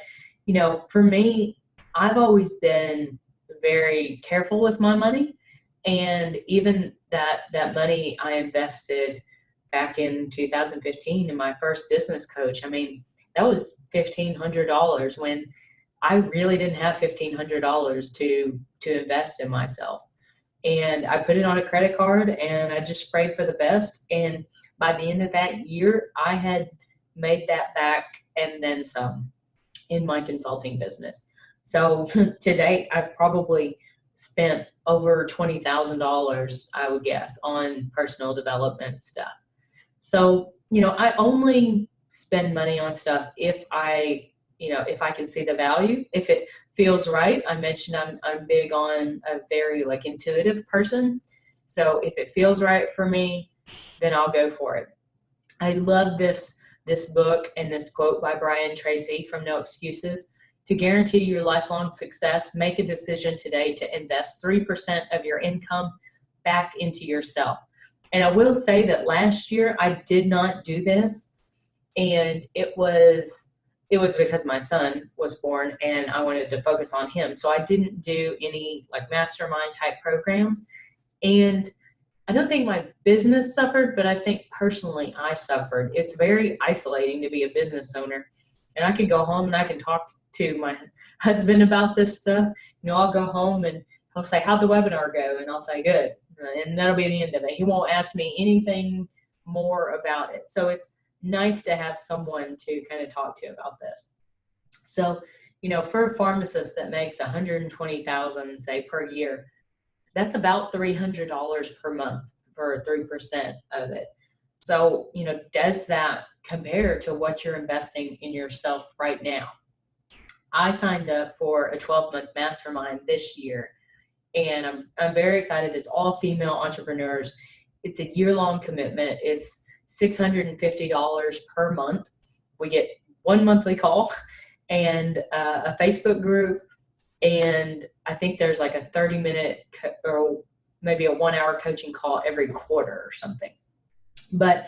for me, I've always been very careful with my money. And even that money I invested back in 2015 in my first business coach, I mean, that was $1,500 when I really didn't have $1,500 to invest in myself. And I put it on a credit card and I just prayed for the best. And by the end of that year, I had made that back and then some in my consulting business. So to date, I've probably spent over $20,000, I would guess, on personal development stuff. So, I only spend money on stuff if I can see the value, if it feels right. I mentioned I'm big on a very intuitive person. So if it feels right for me, then I'll go for it. I love this book and this quote by Brian Tracy from No Excuses. To guarantee your lifelong success, make a decision today to invest 3% of your income back into yourself. And I will say that last year I did not do this, and it was because my son was born and I wanted to focus on him. So I didn't do any mastermind type programs. And I don't think my business suffered, but I think personally I suffered. It's very isolating to be a business owner. And I can go home and I can talk to my husband about this stuff. I'll go home and he'll say, how'd the webinar go? And I'll say, good. And that'll be the end of it. He won't ask me anything more about it. So it's nice to have someone to kind of talk to about this. So, for a pharmacist that makes $120,000, say, per year, that's about $300 per month for 3% of it. So, does that compare to what you're investing in yourself right now? I signed up for a 12-month mastermind this year, and I'm very excited. It's all female entrepreneurs. It's a year-long commitment. It's $650 per month. We get one monthly call and a Facebook group. And I think there's a 30-minute or maybe a 1-hour coaching call every quarter or something. But,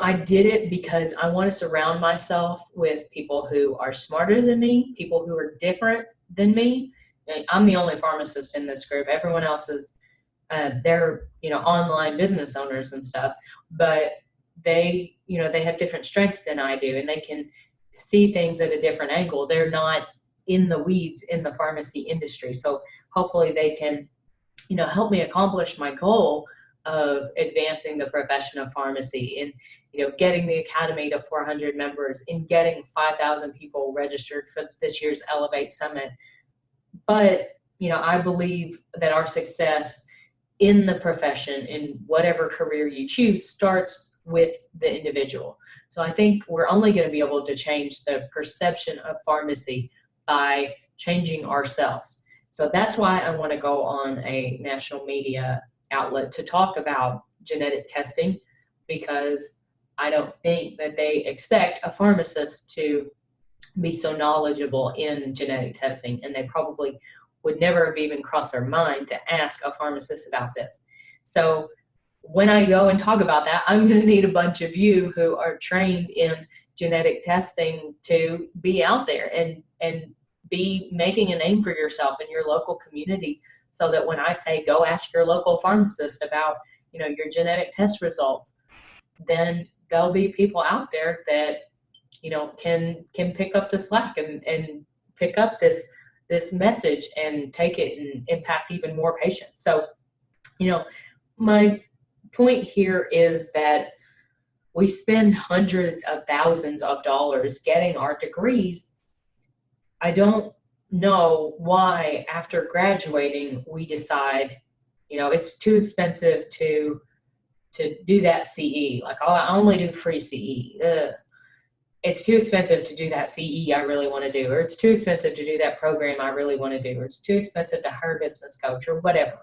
I did it because I want to surround myself with people who are smarter than me, people who are different than me. I'm the only pharmacist in this group. Everyone else is, they're, online business owners and stuff, but they have different strengths than I do, and they can see things at a different angle. They're not in the weeds in the pharmacy industry. So hopefully they can, help me accomplish my goal of advancing the profession of pharmacy and, getting the Academy to 400 members and getting 5,000 people registered for this year's Elevate Summit. But, I believe that our success in the profession, in whatever career you choose, starts with the individual. So I think we're only going to be able to change the perception of pharmacy by changing ourselves. So that's why I want to go on a national media outlet to talk about genetic testing, because I don't think that they expect a pharmacist to be so knowledgeable in genetic testing, and they probably would never have even crossed their mind to ask a pharmacist about this. So when I go and talk about that, I'm going to need a bunch of you who are trained in genetic testing to be out there and be making a name for yourself in your local community, so that when I say go ask your local pharmacist about your genetic test results, then there'll be people out there that can pick up the slack and pick up this message and take it and impact even more patients. So my point here is that we spend hundreds of thousands of dollars getting our degrees. I don't know why after graduating we decide, it's too expensive to do that CE. I only do free CE. It's too expensive to do that CE I really want to do, or it's too expensive to do that program I really want to do, or it's too expensive to hire a business coach or whatever.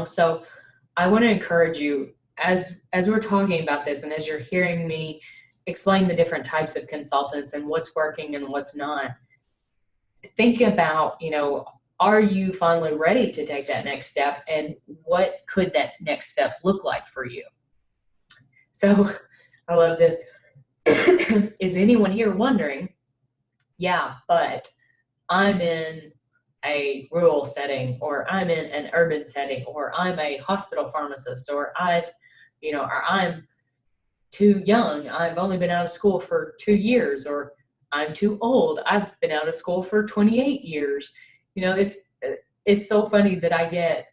So I want to encourage you as we're talking about this, and as you're hearing me explain the different types of consultants and what's working and what's not, think about, are you finally ready to take that next step, and what could that next step look like for you? So I love this. Is anyone here wondering, yeah, but I'm in a rural setting, or I'm in an urban setting, or I'm a hospital pharmacist, or I'm too young, I've only been out of school for 2 years, or I'm too old, I've been out of school for 28 years. It's so funny that I get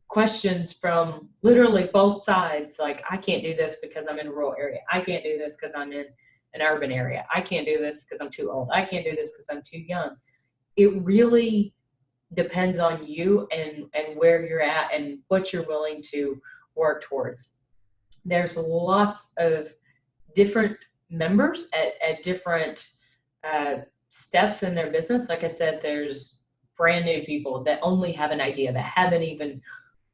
questions from literally both sides. Like, I can't do this because I'm in a rural area. I can't do this because I'm in an urban area. I can't do this because I'm too old. I can't do this because I'm too young. It really depends on you and where you're at and what you're willing to work towards. There's lots of different members at different steps in their business. Like I said, there's brand new people that only have an idea, that haven't even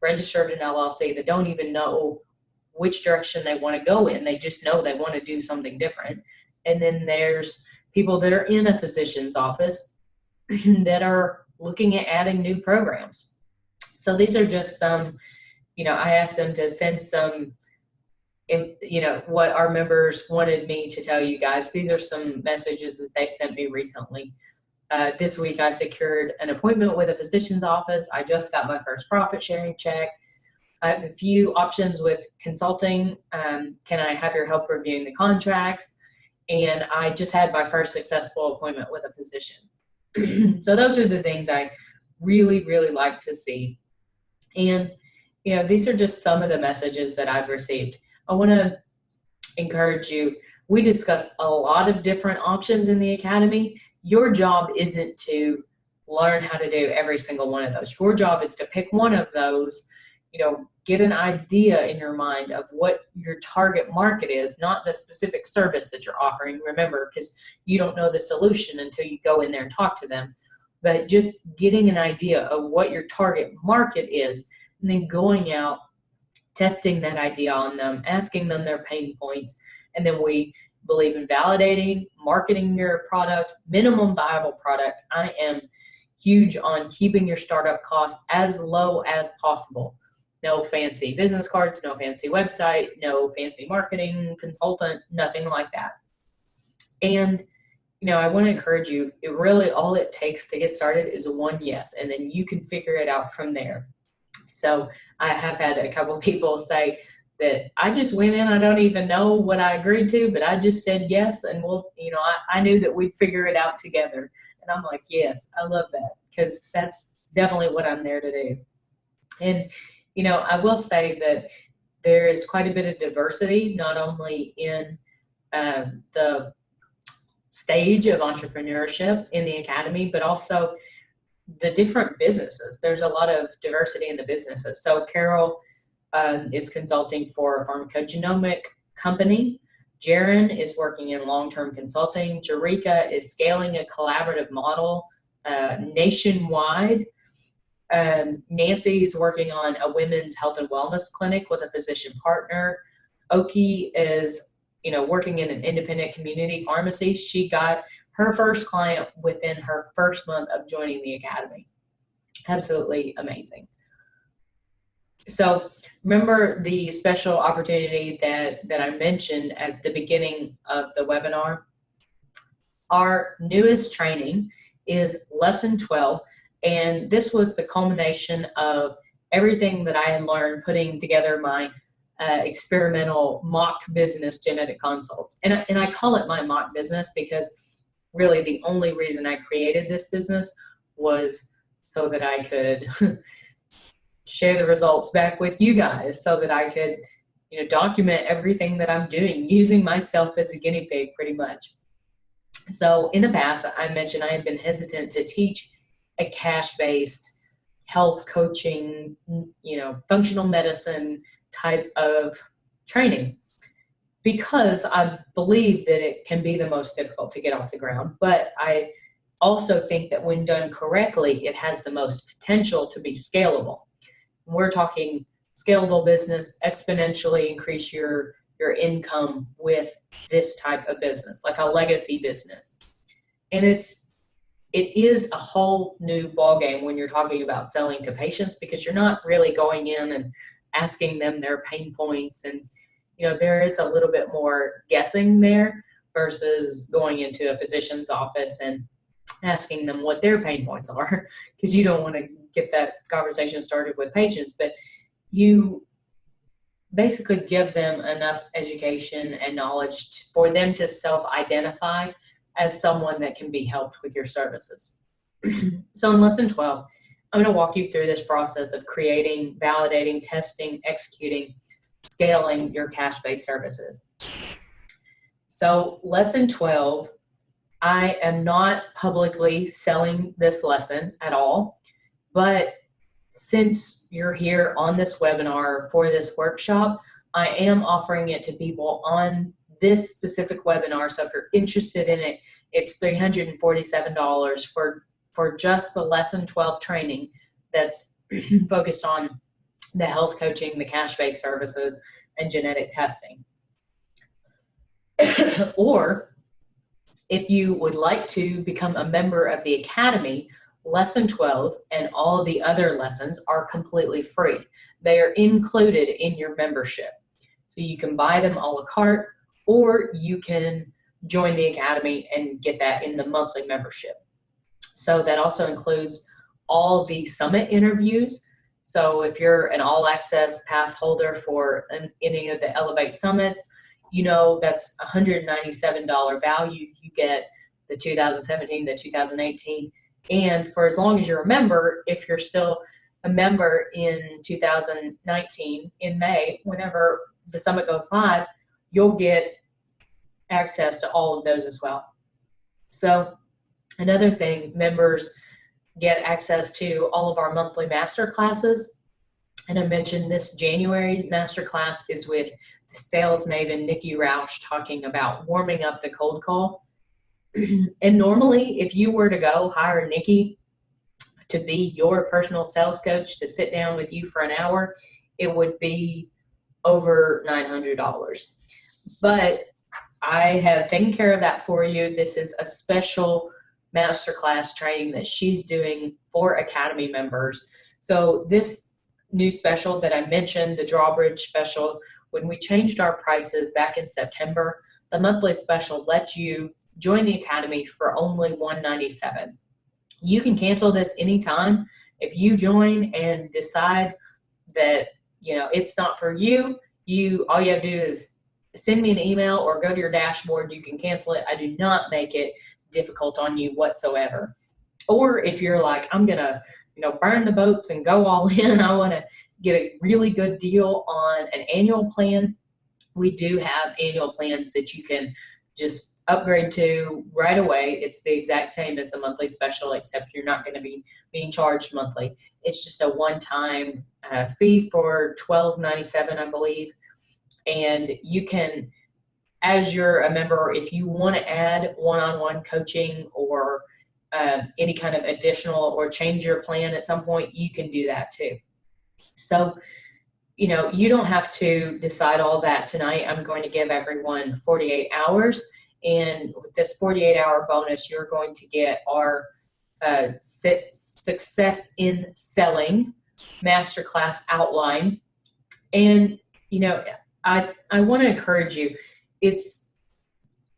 registered an LLC, that don't even know which direction they want to go in. They just know they want to do something different. And then there's people that are in a physician's office that are looking at adding new programs. So these are just some, I asked them to send some, what our members wanted me to tell you guys. These are some messages that they've sent me recently. This week I secured an appointment with a physician's office. I just got my first profit sharing check. I have a few options with consulting. Can I have your help reviewing the contracts? And I just had my first successful appointment with a physician. So those are the things I really, really like to see. And, these are just some of the messages that I've received. I want to encourage you. We discussed a lot of different options in the Academy. Your job isn't to learn how to do every single one of those. Your job is to pick one of those, get an idea in your mind of what your target market is, not the specific service that you're offering. Remember, because you don't know the solution until you go in there and talk to them, but just getting an idea of what your target market is, and then going out, testing that idea on them, asking them their pain points, and then we believe in validating, marketing your product, minimum viable product. I am huge on keeping your startup costs as low as possible. No fancy business cards, no fancy website, no fancy marketing consultant, nothing like that. And, I want to encourage you, it really, all it takes to get started is one yes, and then you can figure it out from there. So I have had a couple people say that I just went in, I don't even know what I agreed to, but I just said yes, and I knew that we'd figure it out together. And I'm like, yes, I love that, because that's definitely what I'm there to do. And, I will say that there is quite a bit of diversity, not only in the stage of entrepreneurship in the Academy, but also the different businesses. There's a lot of diversity in the businesses. So Carol is consulting for a pharmacogenomic company. Jaron is working in long-term consulting. Jerika is scaling a collaborative model nationwide. Nancy is working on a women's health and wellness clinic with a physician partner. Oki is, working in an independent community pharmacy. She got her first client within her first month of joining the Academy. Absolutely amazing. So remember the special opportunity that I mentioned at the beginning of the webinar? Our newest training is Lesson 12, and this was the culmination of everything that I had learned putting together my experimental mock business genetic consults. And I call it my mock business because really the only reason I created this business was so that I could share the results back with you guys, so that I could, document everything that I'm doing, using myself as a guinea pig pretty much. So in the past, I mentioned I had been hesitant to teach a cash-based health coaching, functional medicine type of training, because I believe that it can be the most difficult to get off the ground. But I also think that when done correctly, it has the most potential to be scalable. We're talking scalable business, exponentially increase your your income with this type of business, like a legacy business. And it is a whole new ballgame when you're talking about selling to patients, because you're not really going in and asking them their pain points. And, there is a little bit more guessing there versus going into a physician's office and asking them what their pain points are, because you don't want to get that conversation started with patients. But you basically give them enough education and knowledge for them to self-identify as someone that can be helped with your services. So in lesson 12, I'm going to walk you through this process of creating, validating, testing, executing, scaling your cash-based services. So lesson 12, I am not publicly selling this lesson at all, but since you're here on this webinar for this workshop, I am offering it to people on this specific webinar. So if you're interested in it, it's $347 for just the lesson 12 training that's focused on the health coaching, the cash-based services, and genetic testing. Or if you would like to become a member of the Academy, lesson 12 and all the other lessons are completely free. They are included in your membership. So you can buy them a la carte, or you can join the Academy and get that in the monthly membership. So that also includes all the summit interviews. So if you're an all access pass holder for any of the Elevate Summits, that's $197 value. You get the 2017, the 2018, and for as long as you're a member, if you're still a member in 2019, in May, whenever the summit goes live, you'll get access to all of those as well. So another thing, members get access to all of our monthly master classes. And I mentioned this January master class is with the sales maven, Nikki Roush, talking about warming up the cold call. And normally, if you were to go hire Nikki to be your personal sales coach to sit down with you for an hour, it would be over $900. But I have taken care of that for you. This is a special masterclass training that she's doing for Academy members. So this new special that I mentioned, the Drawbridge special, when we changed our prices back in September, the monthly special lets you join the Academy for only $197. You can cancel this anytime. If you join and decide that it's not for you, all you have to do is send me an email or go to your dashboard. You can cancel it. I do not make it difficult on you whatsoever. Or if you're like, I'm gonna burn the boats and go all in, I want to get a really good deal on an annual plan, we do have annual plans that you can just upgrade to right away. It's the exact same as the monthly special, except you're not going to be being charged monthly. It's just a one-time fee for $12.97, I believe. And you can, as you're a member, if you want to add one-on-one coaching or any kind of additional or change your plan at some point, you can do that too. So, you don't have to decide all that tonight. I'm going to give everyone 48 hours. And with this 48-hour bonus, you're going to get our Success in Selling Masterclass outline. And, I want to encourage you, it's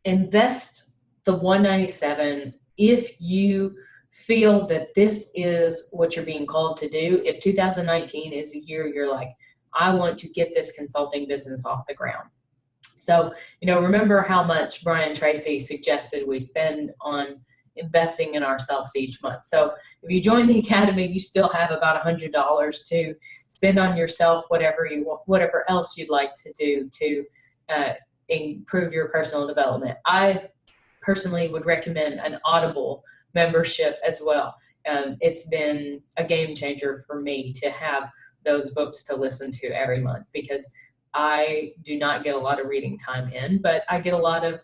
invest the $197 if you feel that this is what you're being called to do. If 2019 is a year you're like, I want to get this consulting business off the ground. So, remember how much Brian Tracy suggested we spend on investing in ourselves each month. So if you join the Academy, you still have about $100 to spend on yourself, whatever else you'd like to do to improve your personal development. I personally would recommend an Audible membership as well. It's been a game changer for me to have those books to listen to every month, because I do not get a lot of reading time in, but I get a lot of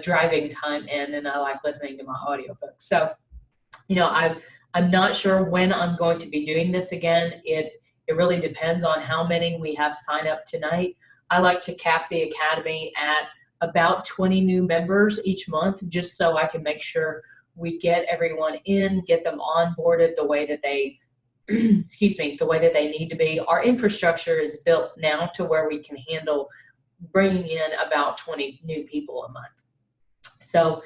driving time in, and I like listening to my audiobooks. So, I'm not sure when I'm going to be doing this again. It really depends on how many we have sign up tonight. I like to cap the academy at about 20 new members each month, just so I can make sure we get everyone in, get them onboarded the way that they excuse me, the way that they need to be. Our infrastructure is built now to where we can handle bringing in about 20 new people a month. So,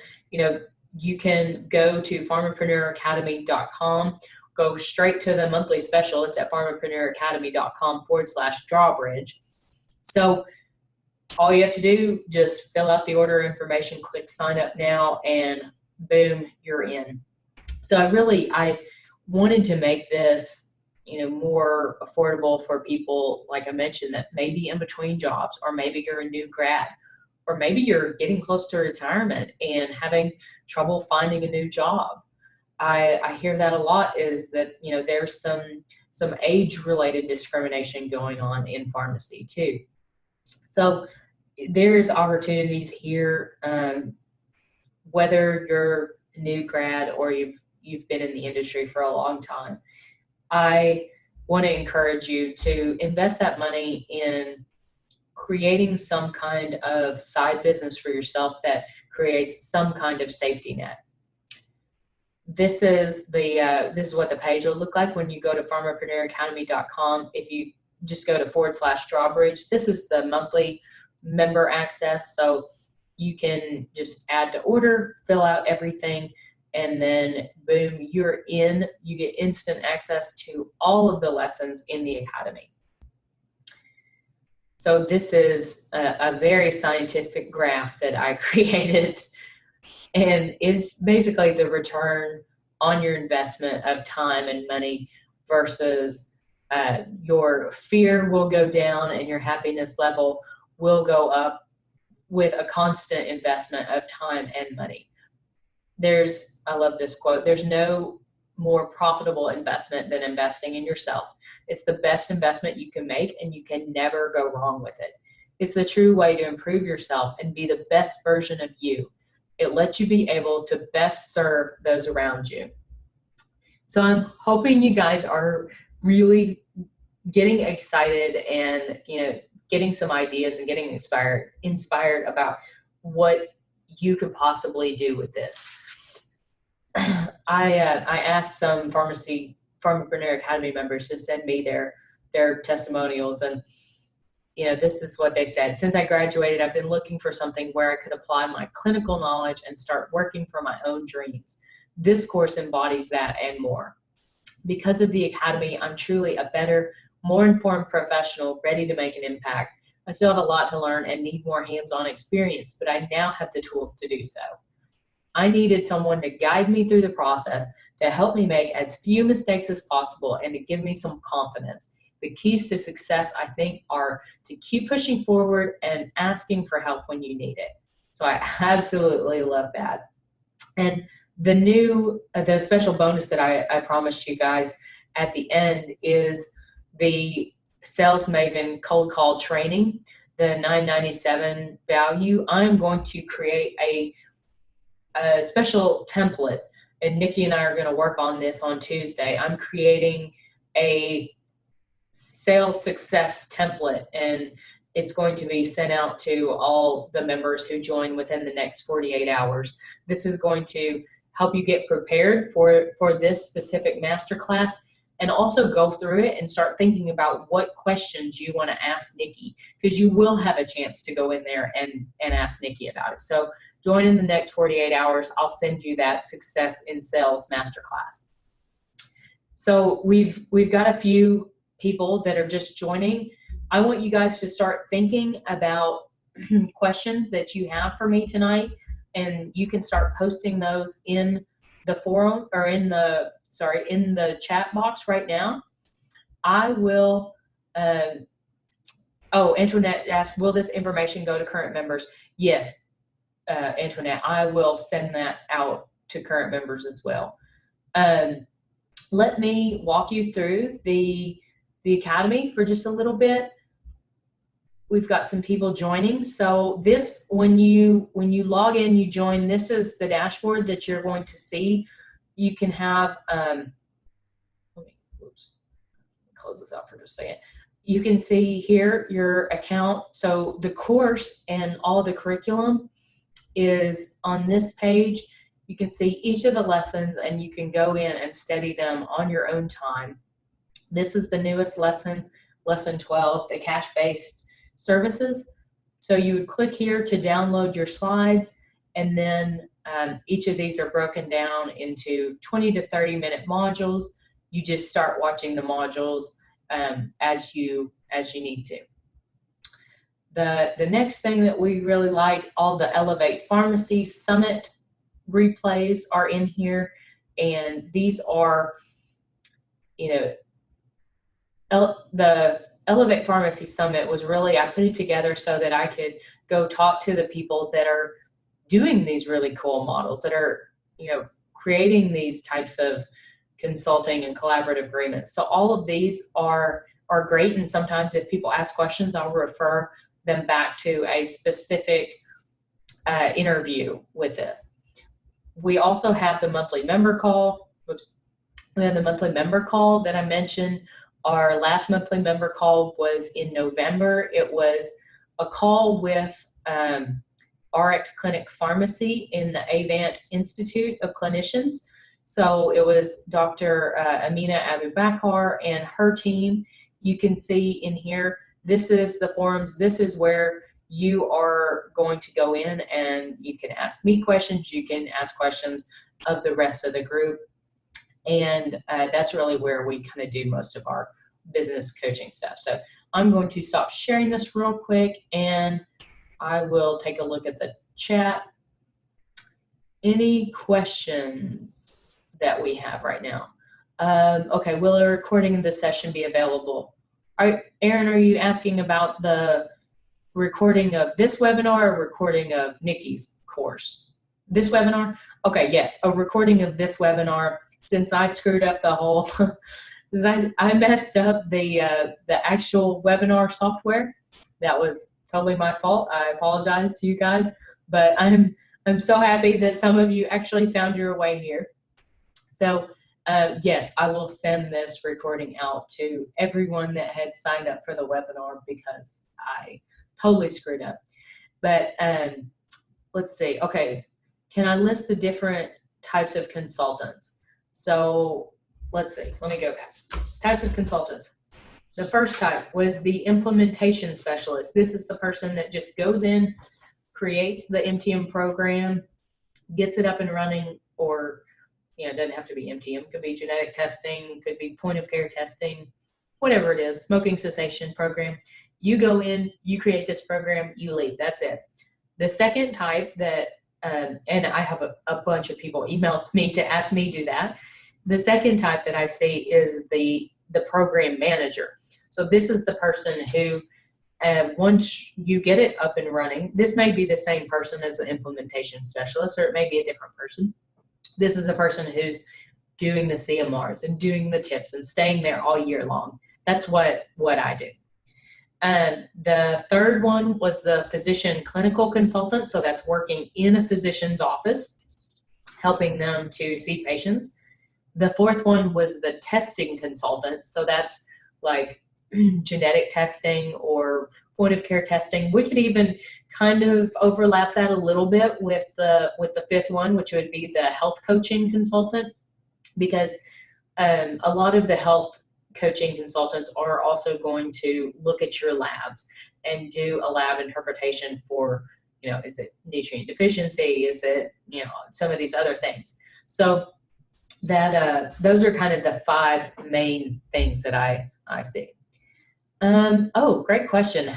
you can go to pharmapreneuracademy.com, go straight to the monthly special. It's at pharmapreneuracademy.com/drawbridge. So all you have to do, just fill out the order information, click sign up now, and boom, you're in. So I wanted to make this, more affordable for people, like I mentioned, that may be in between jobs, or maybe you're a new grad, or maybe you're getting close to retirement and having trouble finding a new job. I hear that a lot, is that, there's some age-related discrimination going on in pharmacy too. So there's opportunities here, whether you're a new grad or you've been in the industry for a long time. I want to encourage you to invest that money in creating some kind of side business for yourself that creates some kind of safety net. This is what the page will look like when you go to pharmapreneuracademy.com. If you just go to /drawbridge, this is the monthly member access. So you can just add to order, fill out everything, and then boom, you're in. You get instant access to all of the lessons in the academy. So this is a very scientific graph that I created, and it's basically the return on your investment of time and money versus your fear will go down and your happiness level will go up with a constant investment of time and money. I love this quote, there's no more profitable investment than investing in yourself. It's the best investment you can make, and you can never go wrong with it. It's the true way to improve yourself and be the best version of you. It lets you be able to best serve those around you. So I'm hoping you guys are really getting excited and, getting some ideas and getting inspired about what you could possibly do with this. I asked some Pharmapreneur Academy members to send me their testimonials, and this is what they said. Since I graduated, I've been looking for something where I could apply my clinical knowledge and start working for my own dreams. This course embodies that and more. Because of the academy, I'm truly a better, more informed professional ready to make an impact. I still have a lot to learn and need more hands-on experience, but I now have the tools to do so. I needed someone to guide me through the process, to help me make as few mistakes as possible, and to give me some confidence. The keys to success, I think, are to keep pushing forward and asking for help when you need it. So I absolutely love that. And the special bonus that I promised you guys at the end is the Sales Maven cold call training, the $997 value. I'm going to create a special template, and Nikki and I are going to work on this on Tuesday. I'm creating a sales success template, and it's going to be sent out to all the members who join within the next 48 hours. This is going to help you get prepared for this specific masterclass, and also go through it and start thinking about what questions you want to ask Nikki, because you will have a chance to go in there and ask Nikki about it. So join in the next 48 hours. I'll send you that Success in Sales masterclass. So we've got a few people that are just joining. I want you guys to start thinking about questions that you have for me tonight, and you can start posting those in the forum, or in the chat box right now. I will, Antoinette asked, will this information go to current members? Yes, Antoinette, I will send that out to current members as well. Let me walk you through the academy for just a little bit. We've got some people joining. So this, when you log in, you join, this is the dashboard that you're going to see. You can have, let me close this out for just a second. You can see here your account. So the course and all the curriculum is on this page. You can see each of the lessons and you can go in and study them on your own time. This is the newest lesson, lesson 12, the cash-based services. So you would click here to download your slides, and then each of these are broken down into 20 to 30 minute modules. You just start watching the modules as you need to. The next thing that we really like, all the Elevate Pharmacy Summit replays are in here, and these are, the Elevate Pharmacy Summit was really, I put it together so that I could go talk to the people that are doing these really cool models, that are, creating these types of consulting and collaborative agreements. So all of these are great, and sometimes if people ask questions, I'll refer them back to a specific interview with this. We also have the monthly member call. We have the monthly member call that I mentioned. Our last monthly member call was in November. It was a call with RX Clinic Pharmacy in the Avant Institute of Clinicians. So it was Dr. Amina Abubakar and her team. You can see in here, this is the forums. This is where you are going to go in and you can ask me questions. You can ask questions of the rest of the group. And that's really where we kind of do most of our business coaching stuff. So I'm going to stop sharing this real quick, and I will take a look at the chat. Any questions that we have right now? Okay, will a recording of the session be available? Aaron, are you asking about the recording of this webinar or recording of Nikki's course? This webinar? Okay, yes, a recording of this webinar. Since I screwed up the whole, I messed up the actual webinar software. That was totally my fault. I apologize to you guys, but I'm so happy that some of you actually found your way here. So yes, I will send this recording out to everyone that had signed up for the webinar because I totally screwed up. But let's see. Okay, can I list the different types of consultants? So let's see. Let me go back. Types of consultants. The first type was the implementation specialist. This is the person that just goes in, creates the MTM program, gets it up and running, or it doesn't have to be MTM. Could be genetic testing, could be point of care testing, whatever it is, smoking cessation program. You go in, you create this program, you leave. That's it. The second type that, and I have a bunch of people email me to ask me to do that. The second type that I see is the program manager. So this is the person who, once you get it up and running, this may be the same person as the implementation specialist, or it may be a different person. This is a person who's doing the CMRs and doing the tips and staying there all year long. That's what I do. The third one was the physician clinical consultant. So that's working in a physician's office, helping them to see patients. The fourth one was the testing consultant. So that's like genetic testing or point of care testing. We could even kind of overlap that a little bit with the fifth one, which would be the health coaching consultant, because a lot of the health coaching consultants are also going to look at your labs and do a lab interpretation for, is it nutrient deficiency? Is it, some of these other things? So that those are kind of the five main things that I see. Oh, great question.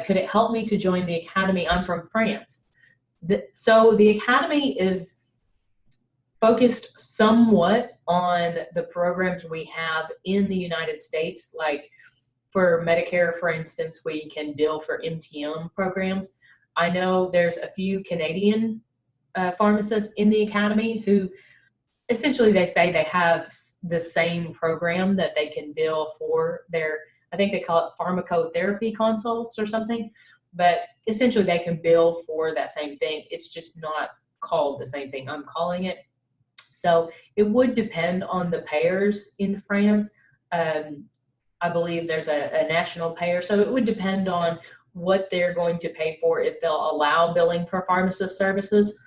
Could it help me to join the Academy? I'm from France. So the Academy is focused somewhat on the programs we have in the United States. Like for Medicare, for instance, we can bill for MTM programs. I know there's a few Canadian pharmacists in the Academy who essentially they say they have the same program that they can bill for their, I think they call it pharmacotherapy consults or something, but essentially they can bill for that same thing. It's just not called the same thing I'm calling it. So it would depend on the payers in France. I believe there's a national payer, so it would depend on what they're going to pay for, if they'll allow billing for pharmacist services.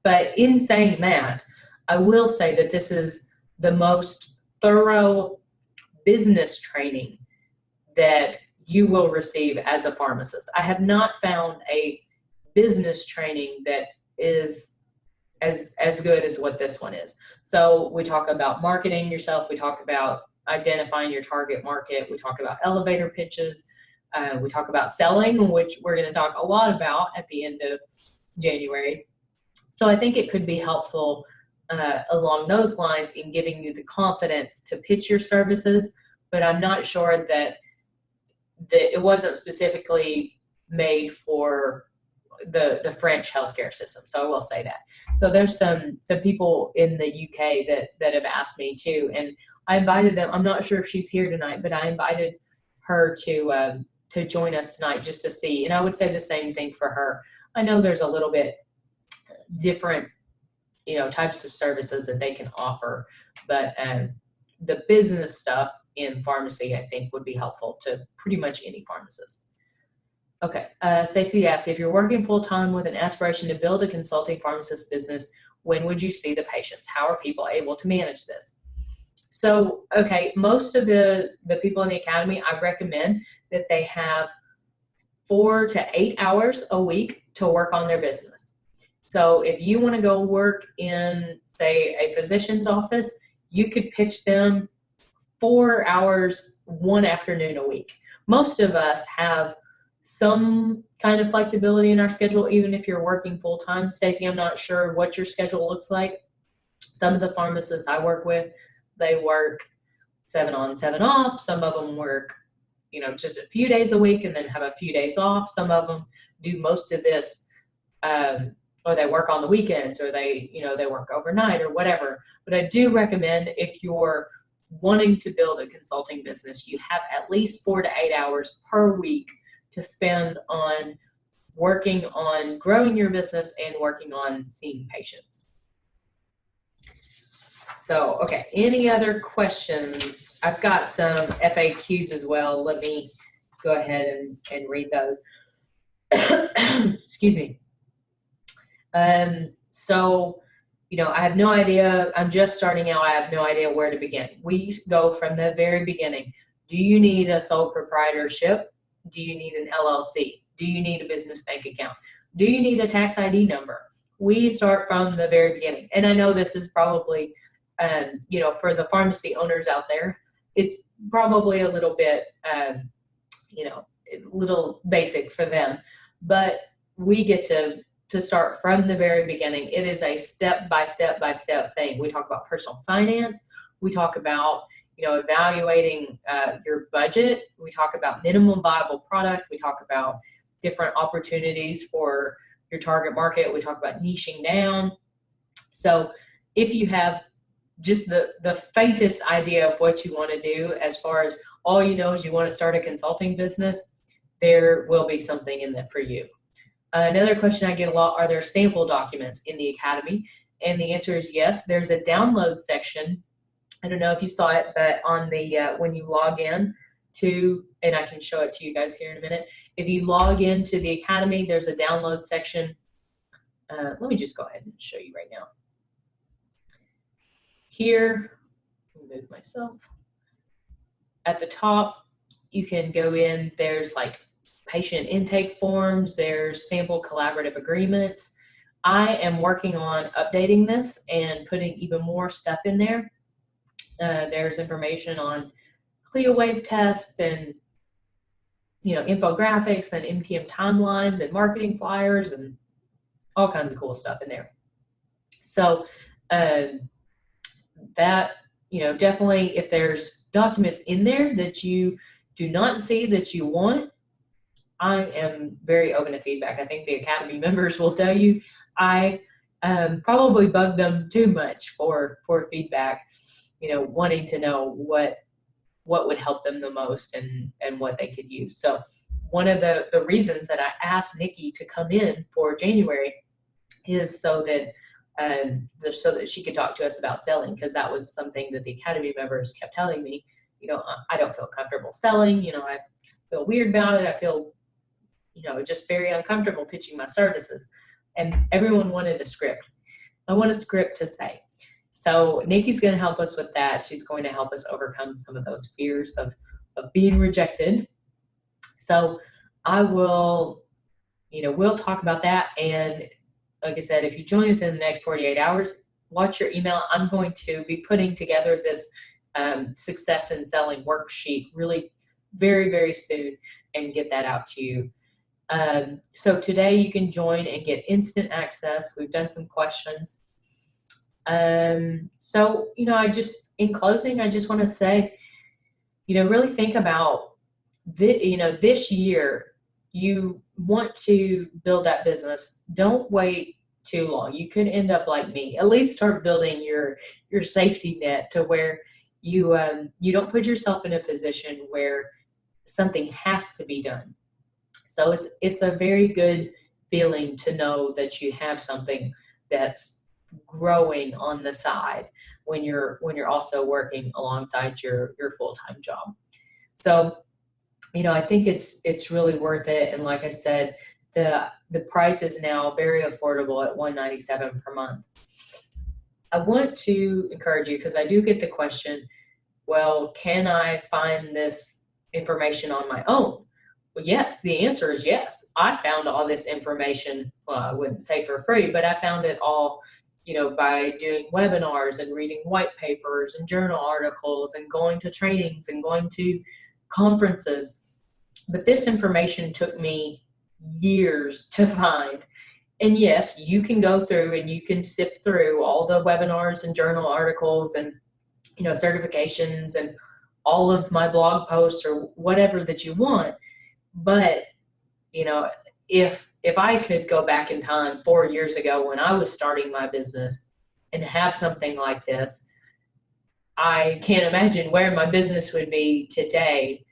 But in saying that, I will say that this is the most thorough business training that you will receive as a pharmacist. I have not found a business training that is as good as what this one is. So we talk about marketing yourself. We talk about identifying your target market. We talk about elevator pitches. We talk about selling, which we're going to talk a lot about at the end of January. So I think it could be helpful along those lines in giving you the confidence to pitch your services, but I'm not sure that it wasn't specifically made for the French healthcare system. So I will say that. So there's some people in the UK that have asked me too, and I invited them. I'm not sure if she's here tonight, but I invited her to join us tonight just to see. And I would say the same thing for her. I know there's a little bit different, types of services that they can offer, but the business stuff in pharmacy, I think, would be helpful to pretty much any pharmacist. Okay, Stacey asks, if you're working full-time with an aspiration to build a consulting pharmacist business, when would you see the patients? How are people able to manage this? So, okay, most of the people in the academy, I recommend that they have 4 to 8 hours a week to work on their business. So if you want to go work in, say, a physician's office, you could pitch them 4 hours one afternoon a week. Most of us have some kind of flexibility in our schedule, even if you're working full-time. Stacey, I'm not sure what your schedule looks like. Some of the pharmacists I work with, they work 7 on, 7 off. Some of them work, just a few days a week and then have a few days off. Some of them do most of this, or they work on the weekends, or they work overnight or whatever. But I do recommend, if you're wanting to build a consulting business, you have at least 4 to 8 hours per week to spend on working on growing your business and working on seeing patients. So, okay, any other questions? I've got some FAQs as well. Let me go ahead and read those. Excuse me. So, I have no idea. I'm just starting out. I have no idea where to begin. We go from the very beginning. Do you need a sole proprietorship? Do you need an LLC? Do you need a business bank account? Do you need a tax ID number? We start from the very beginning. And I know this is probably, for the pharmacy owners out there, it's probably a little bit, a little basic for them. But we get to start from the very beginning. It is a step-by-step thing. We talk about personal finance. We talk about evaluating your budget. We talk about minimum viable product. We talk about different opportunities for your target market. We talk about niching down. So if you have just the faintest idea of what you want to do, as far as all you know is you want to start a consulting business, there will be something in that for you. Another question I get a lot, are there sample documents in the academy? And the answer is yes. There's a download section. I don't know if you saw it, but on the when you log in to, and I can show it to you guys here in a minute. If you log into the academy, there's a download section. Let me just go ahead and show you right now. Here, let me move myself. At the top, you can go in. There's like patient intake forms. There's sample collaborative agreements. I am working on updating this and putting even more stuff in there. There's information on CLIA-Wave test and, infographics and MTM timelines and marketing flyers and all kinds of cool stuff in there. So that, definitely, if there's documents in there that you do not see that you want, I am very open to feedback. I think the Academy members will tell you I probably bug them too much for feedback, wanting to know what would help them the most and what they could use. So one of the reasons that I asked Nikki to come in for January is so that she could talk to us about selling, because that was something that the Academy members kept telling me I don't feel comfortable selling. I feel weird about it. I feel, just very uncomfortable pitching my services. And everyone wanted a script. I want a script to say. So Nikki's going to help us with that. She's going to help us overcome some of those fears of being rejected. So I will, we'll talk about that. And like I said, if you join within the next 48 hours, watch your email. I'm going to be putting together this success in selling worksheet really very, very soon and get that out to you. So today you can join and get instant access. We've done some questions. So, in closing, I just want to say, really think about this year, you want to build that business. Don't wait too long. You could end up like me. At least start building your safety net to where you don't put yourself in a position where something has to be done. So it's a very good feeling to know that you have something that's growing on the side when you're also working alongside your full-time job. So, I think it's really worth it. And like I said, the price is now very affordable at $197 per month. I want to encourage you, because I do get the question, well, can I find this information on my own? Well, yes, the answer is yes. I found all this information, well, I wouldn't say for free, but I found it all, by doing webinars and reading white papers and journal articles and going to trainings and going to conferences. But this information took me years to find. And yes, you can go through and you can sift through all the webinars and journal articles and, certifications and all of my blog posts or whatever that you want. But, if I could go back in time 4 years ago when I was starting my business and have something like this, I can't imagine where my business would be today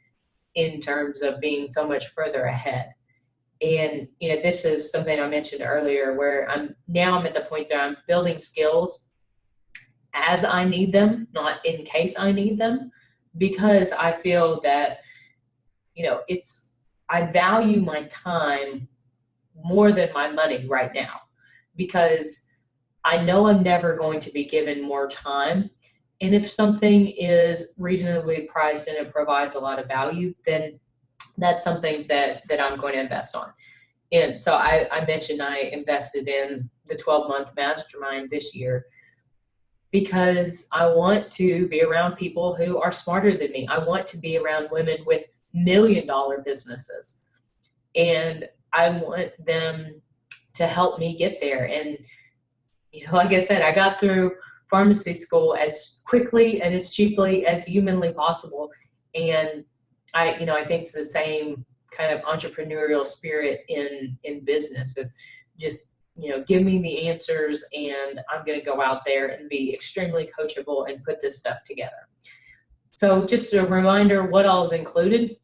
in terms of being so much further ahead. And, this is something I mentioned earlier where I'm at the point that I'm building skills as I need them, not in case I need them, because I feel that, I value my time more than my money right now, because I know I'm never going to be given more time. And if something is reasonably priced and it provides a lot of value, then that's something that I'm going to invest on. And so I mentioned I invested in the 12-month mastermind this year because I want to be around people who are smarter than me. I want to be around women with $1 million businesses. And I want them to help me get there. And, like I said, I got through pharmacy school as quickly and as cheaply as humanly possible. And I think it's the same kind of entrepreneurial spirit in business. Is just, give me the answers and I'm going to go out there and be extremely coachable and put this stuff together. So just a reminder, what all is included.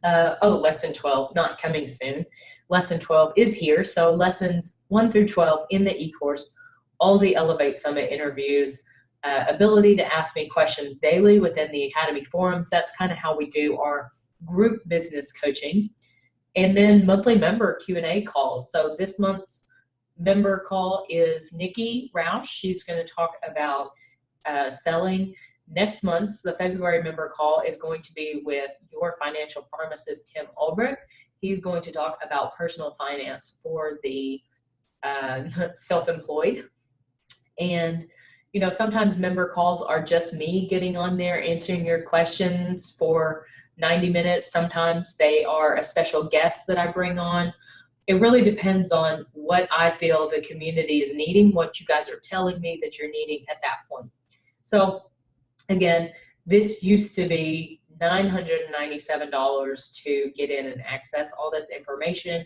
Lesson 12, not coming soon. Lesson 12 is here. So lessons 1 through 12 in the e-course, all the Elevate Summit interviews, ability to ask me questions daily within the Academy forums. That's kind of how we do our group business coaching. And then monthly member Q&A calls. So this month's member call is Nikki Roush. She's going to talk about selling. Next month's, the February member call, is going to be with your financial pharmacist, Tim Ulbrich. He's going to talk about personal finance for the self-employed. And, sometimes member calls are just me getting on there, answering your questions for 90 minutes. Sometimes they are a special guest that I bring on. It really depends on what I feel the community is needing, what you guys are telling me that you're needing at that point. So, again, this used to be $997 to get in and access all this information.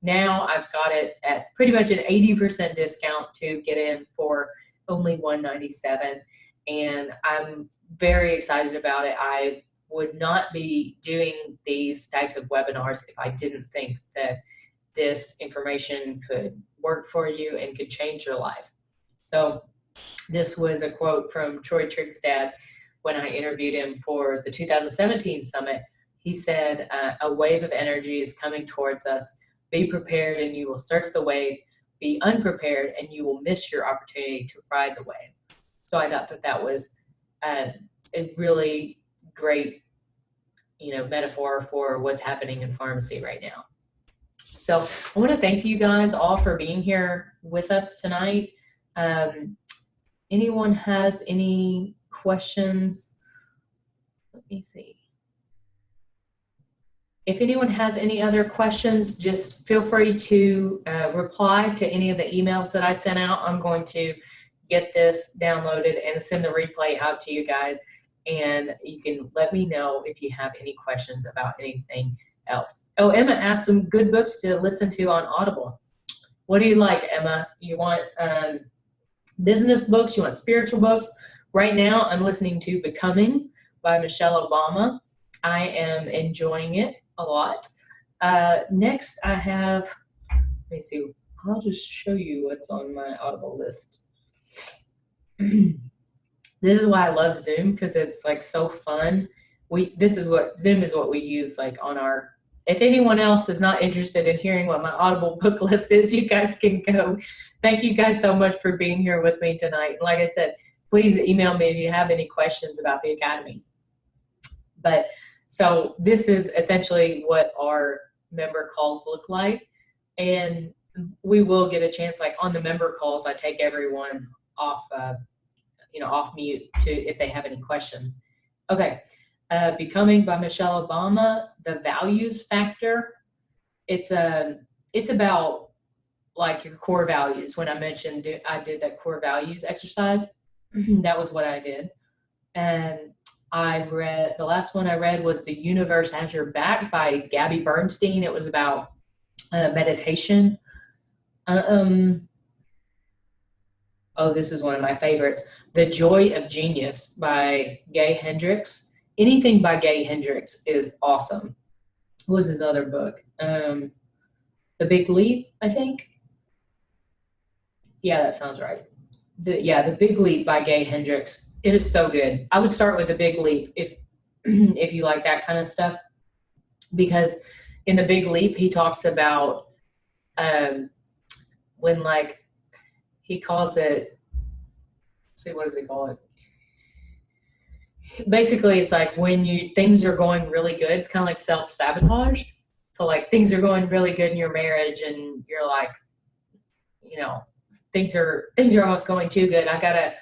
Now I've got it at pretty much an 80% discount to get in for only $197, and I'm very excited about it. I would not be doing these types of webinars if I didn't think that this information could work for you and could change your life. So this was a quote from Troy Trigstad. when I interviewed him for the 2017 summit. He said, a wave of energy is coming towards us. Be prepared and you will surf the wave. Be unprepared and you will miss your opportunity to ride the wave. So I thought that that was a really great, metaphor for what's happening in pharmacy right now. So I want to thank you guys all for being here with us tonight. Anyone has any questions? Let me see. If anyone has any other questions, just feel free to reply to any of the emails that I sent out. I'm going to get this downloaded and send the replay out to you guys. And you can let me know if you have any questions about anything else. Oh, Emma asked some good books to listen to on Audible. What do you like, Emma? You want business books? You want spiritual books? Right now, I'm listening to Becoming by Michelle Obama. I am enjoying it a lot. Next, I have, let me see, I'll just show you what's on my Audible list. This is why I love Zoom, because it's like so fun. Zoom is what we use like on our, if anyone else is not interested in hearing what my Audible book list is, you guys can go. Thank you guys so much for being here with me tonight. Like I said, please email me if you have any questions about the Academy. But so this is essentially what our member calls look like. And we will get a chance, like on the member calls, I take everyone off, off mute if they have any questions. Okay. Becoming by Michelle Obama, the values factor. It's about like your core values. When I mentioned I did that core values exercise, that was what I did. And the last one I read was The Universe Has Your Back by Gabby Bernstein. It was about meditation. Oh, this is one of my favorites. The Joy of Genius by Gay Hendricks. Anything by Gay Hendricks is awesome. What was his other book? The Big Leap, I think. Yeah, that sounds right. The Big Leap by Gay Hendricks. It is so good. I would start with The Big Leap if you like that kind of stuff, because in The Big Leap he talks about when like he calls it. See, what does he call it? Basically, it's like when things are going really good. It's kind of like self-sabotage. So like things are going really good in your marriage, and you're like, things are almost going too good. I gotta,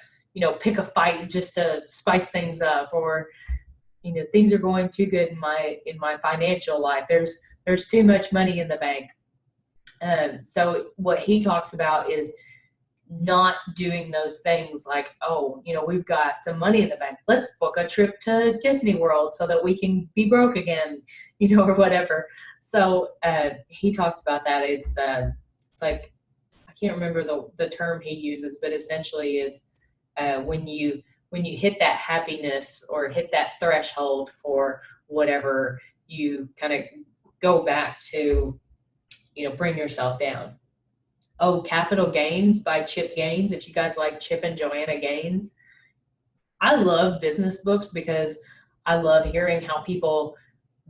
pick a fight just to spice things up, or, things are going too good in my financial life. There's too much money in the bank. So what he talks about is not doing those things like, we've got some money in the bank. Let's book a trip to Disney World so that we can be broke again, or whatever. So he talks about that. It's like, I can't remember the term he uses, but essentially it's when you hit that happiness or hit that threshold for whatever, you kind of go back to, bring yourself down. Oh, Capital Gains by Chip Gaines. If you guys like Chip and Joanna Gaines. I love business books because I love hearing how people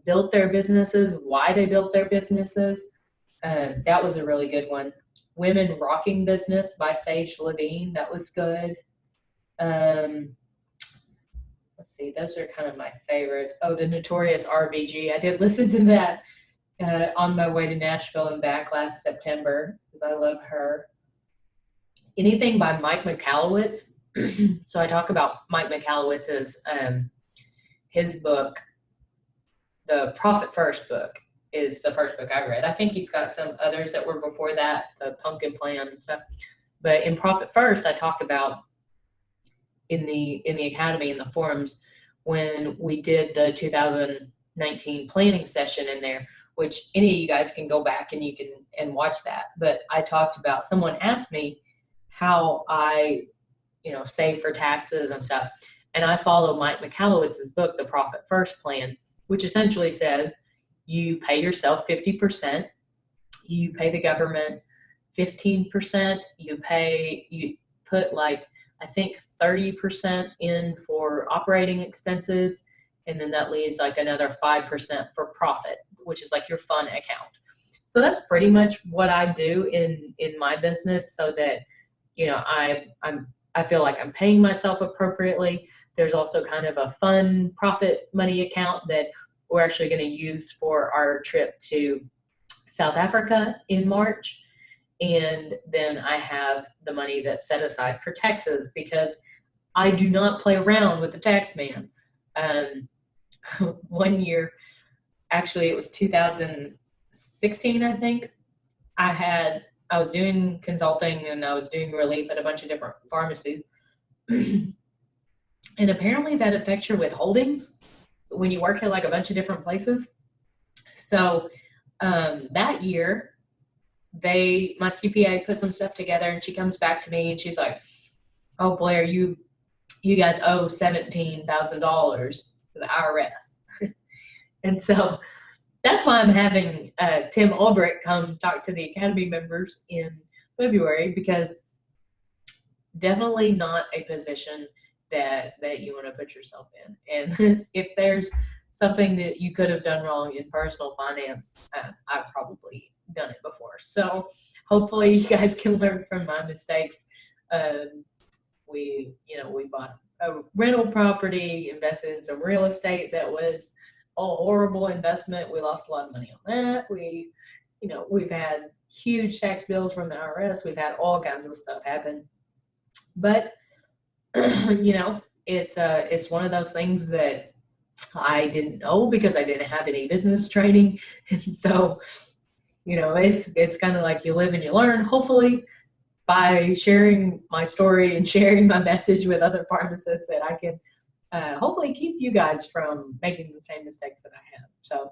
built their businesses, why they built their businesses. That was a really good one. Women Rocking Business by Sage Levine. That was good. Let's see. Those are kind of my favorites. Oh, The Notorious RBG. I did listen to that on my way to Nashville and back last September because I love her. Anything by Mike Michalowicz. So I talk about Mike Michalowicz's his book, the Profit First book is the first book I read. I think he's got some others that were before that, the Pumpkin Plan and stuff. But in Profit First, I talk about in the Academy, in the forums, when we did the 2019 planning session in there, which any of you guys can go back and you can watch that. But I talked about, someone asked me how I, save for taxes and stuff. And I follow Mike Michalowicz's book, The Profit First Plan, which essentially says you pay yourself 50%, you pay the government 15%, you put like I think 30% in for operating expenses, and then that leaves like another 5% for profit, which is like your fun account. So that's pretty much what I do in my business, so that, you know, I feel like I'm paying myself appropriately. There's also kind of a fun profit money account that we're actually going to use for our trip to South Africa in March. And then I have the money that's set aside for taxes, because I do not play around with the tax man. One year, actually it was 2016, I think, I was doing consulting and I was doing relief at a bunch of different pharmacies. And apparently that affects your withholdings when you work at like a bunch of different places. So that year, my CPA put some stuff together, and she comes back to me and she's like, "Oh, Blair, you guys owe $17,000 to the IRS." And so that's why I'm having Tim Albrecht come talk to the Academy members in February, because definitely not a position that you want to put yourself in. And if there's something that you could have done wrong in personal finance, I've probably done it before. So hopefully you guys can learn from my mistakes. We bought a rental property, invested in some real estate that was a horrible investment. We lost a lot of money on that. We've had huge tax bills from the IRS. We've had all kinds of stuff happen. But it's one of those things that I didn't know because I didn't have any business training. And so, it's kind of like you live and you learn. Hopefully, by sharing my story and sharing my message with other pharmacists, that I can hopefully keep you guys from making the same mistakes that I have. So,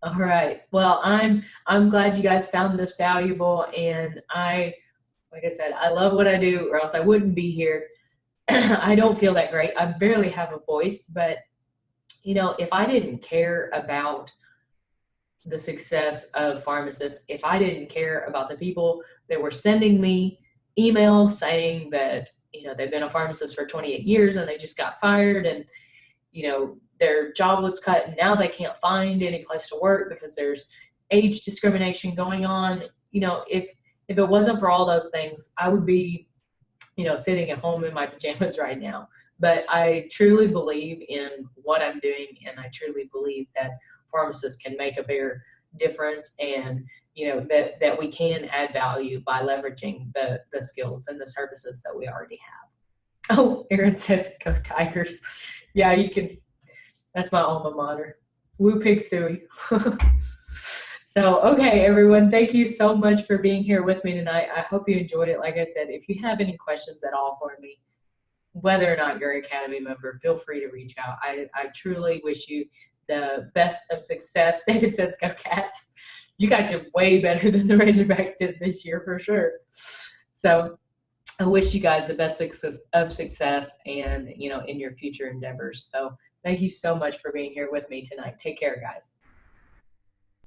all right. Well, I'm glad you guys found this valuable, and like I said, I love what I do, or else I wouldn't be here. I don't feel that great. I barely have a voice, but if I didn't care about the success of pharmacists, if I didn't care about the people that were sending me emails saying that, they've been a pharmacist for 28 years and they just got fired, and, their job was cut and now they can't find any place to work because there's age discrimination going on. If it wasn't for all those things, I would be, sitting at home in my pajamas right now. But I truly believe in what I'm doing, and I truly believe that pharmacists can make a bigger difference, and that we can add value by leveraging the skills and the services that we already have. Oh, Aaron says, "Go Tigers." Yeah, you can. That's my alma mater. Woo Pig Suey. So, okay, everyone, thank you so much for being here with me tonight. I hope you enjoyed it. Like I said, if you have any questions at all for me, whether or not you're an Academy member, feel free to reach out. I truly wish you the best of success. David says, "Go Cats." You guys are way better than the Razorbacks did this year for sure. So I wish you guys the best of success and, in your future endeavors. So thank you so much for being here with me tonight. Take care, guys.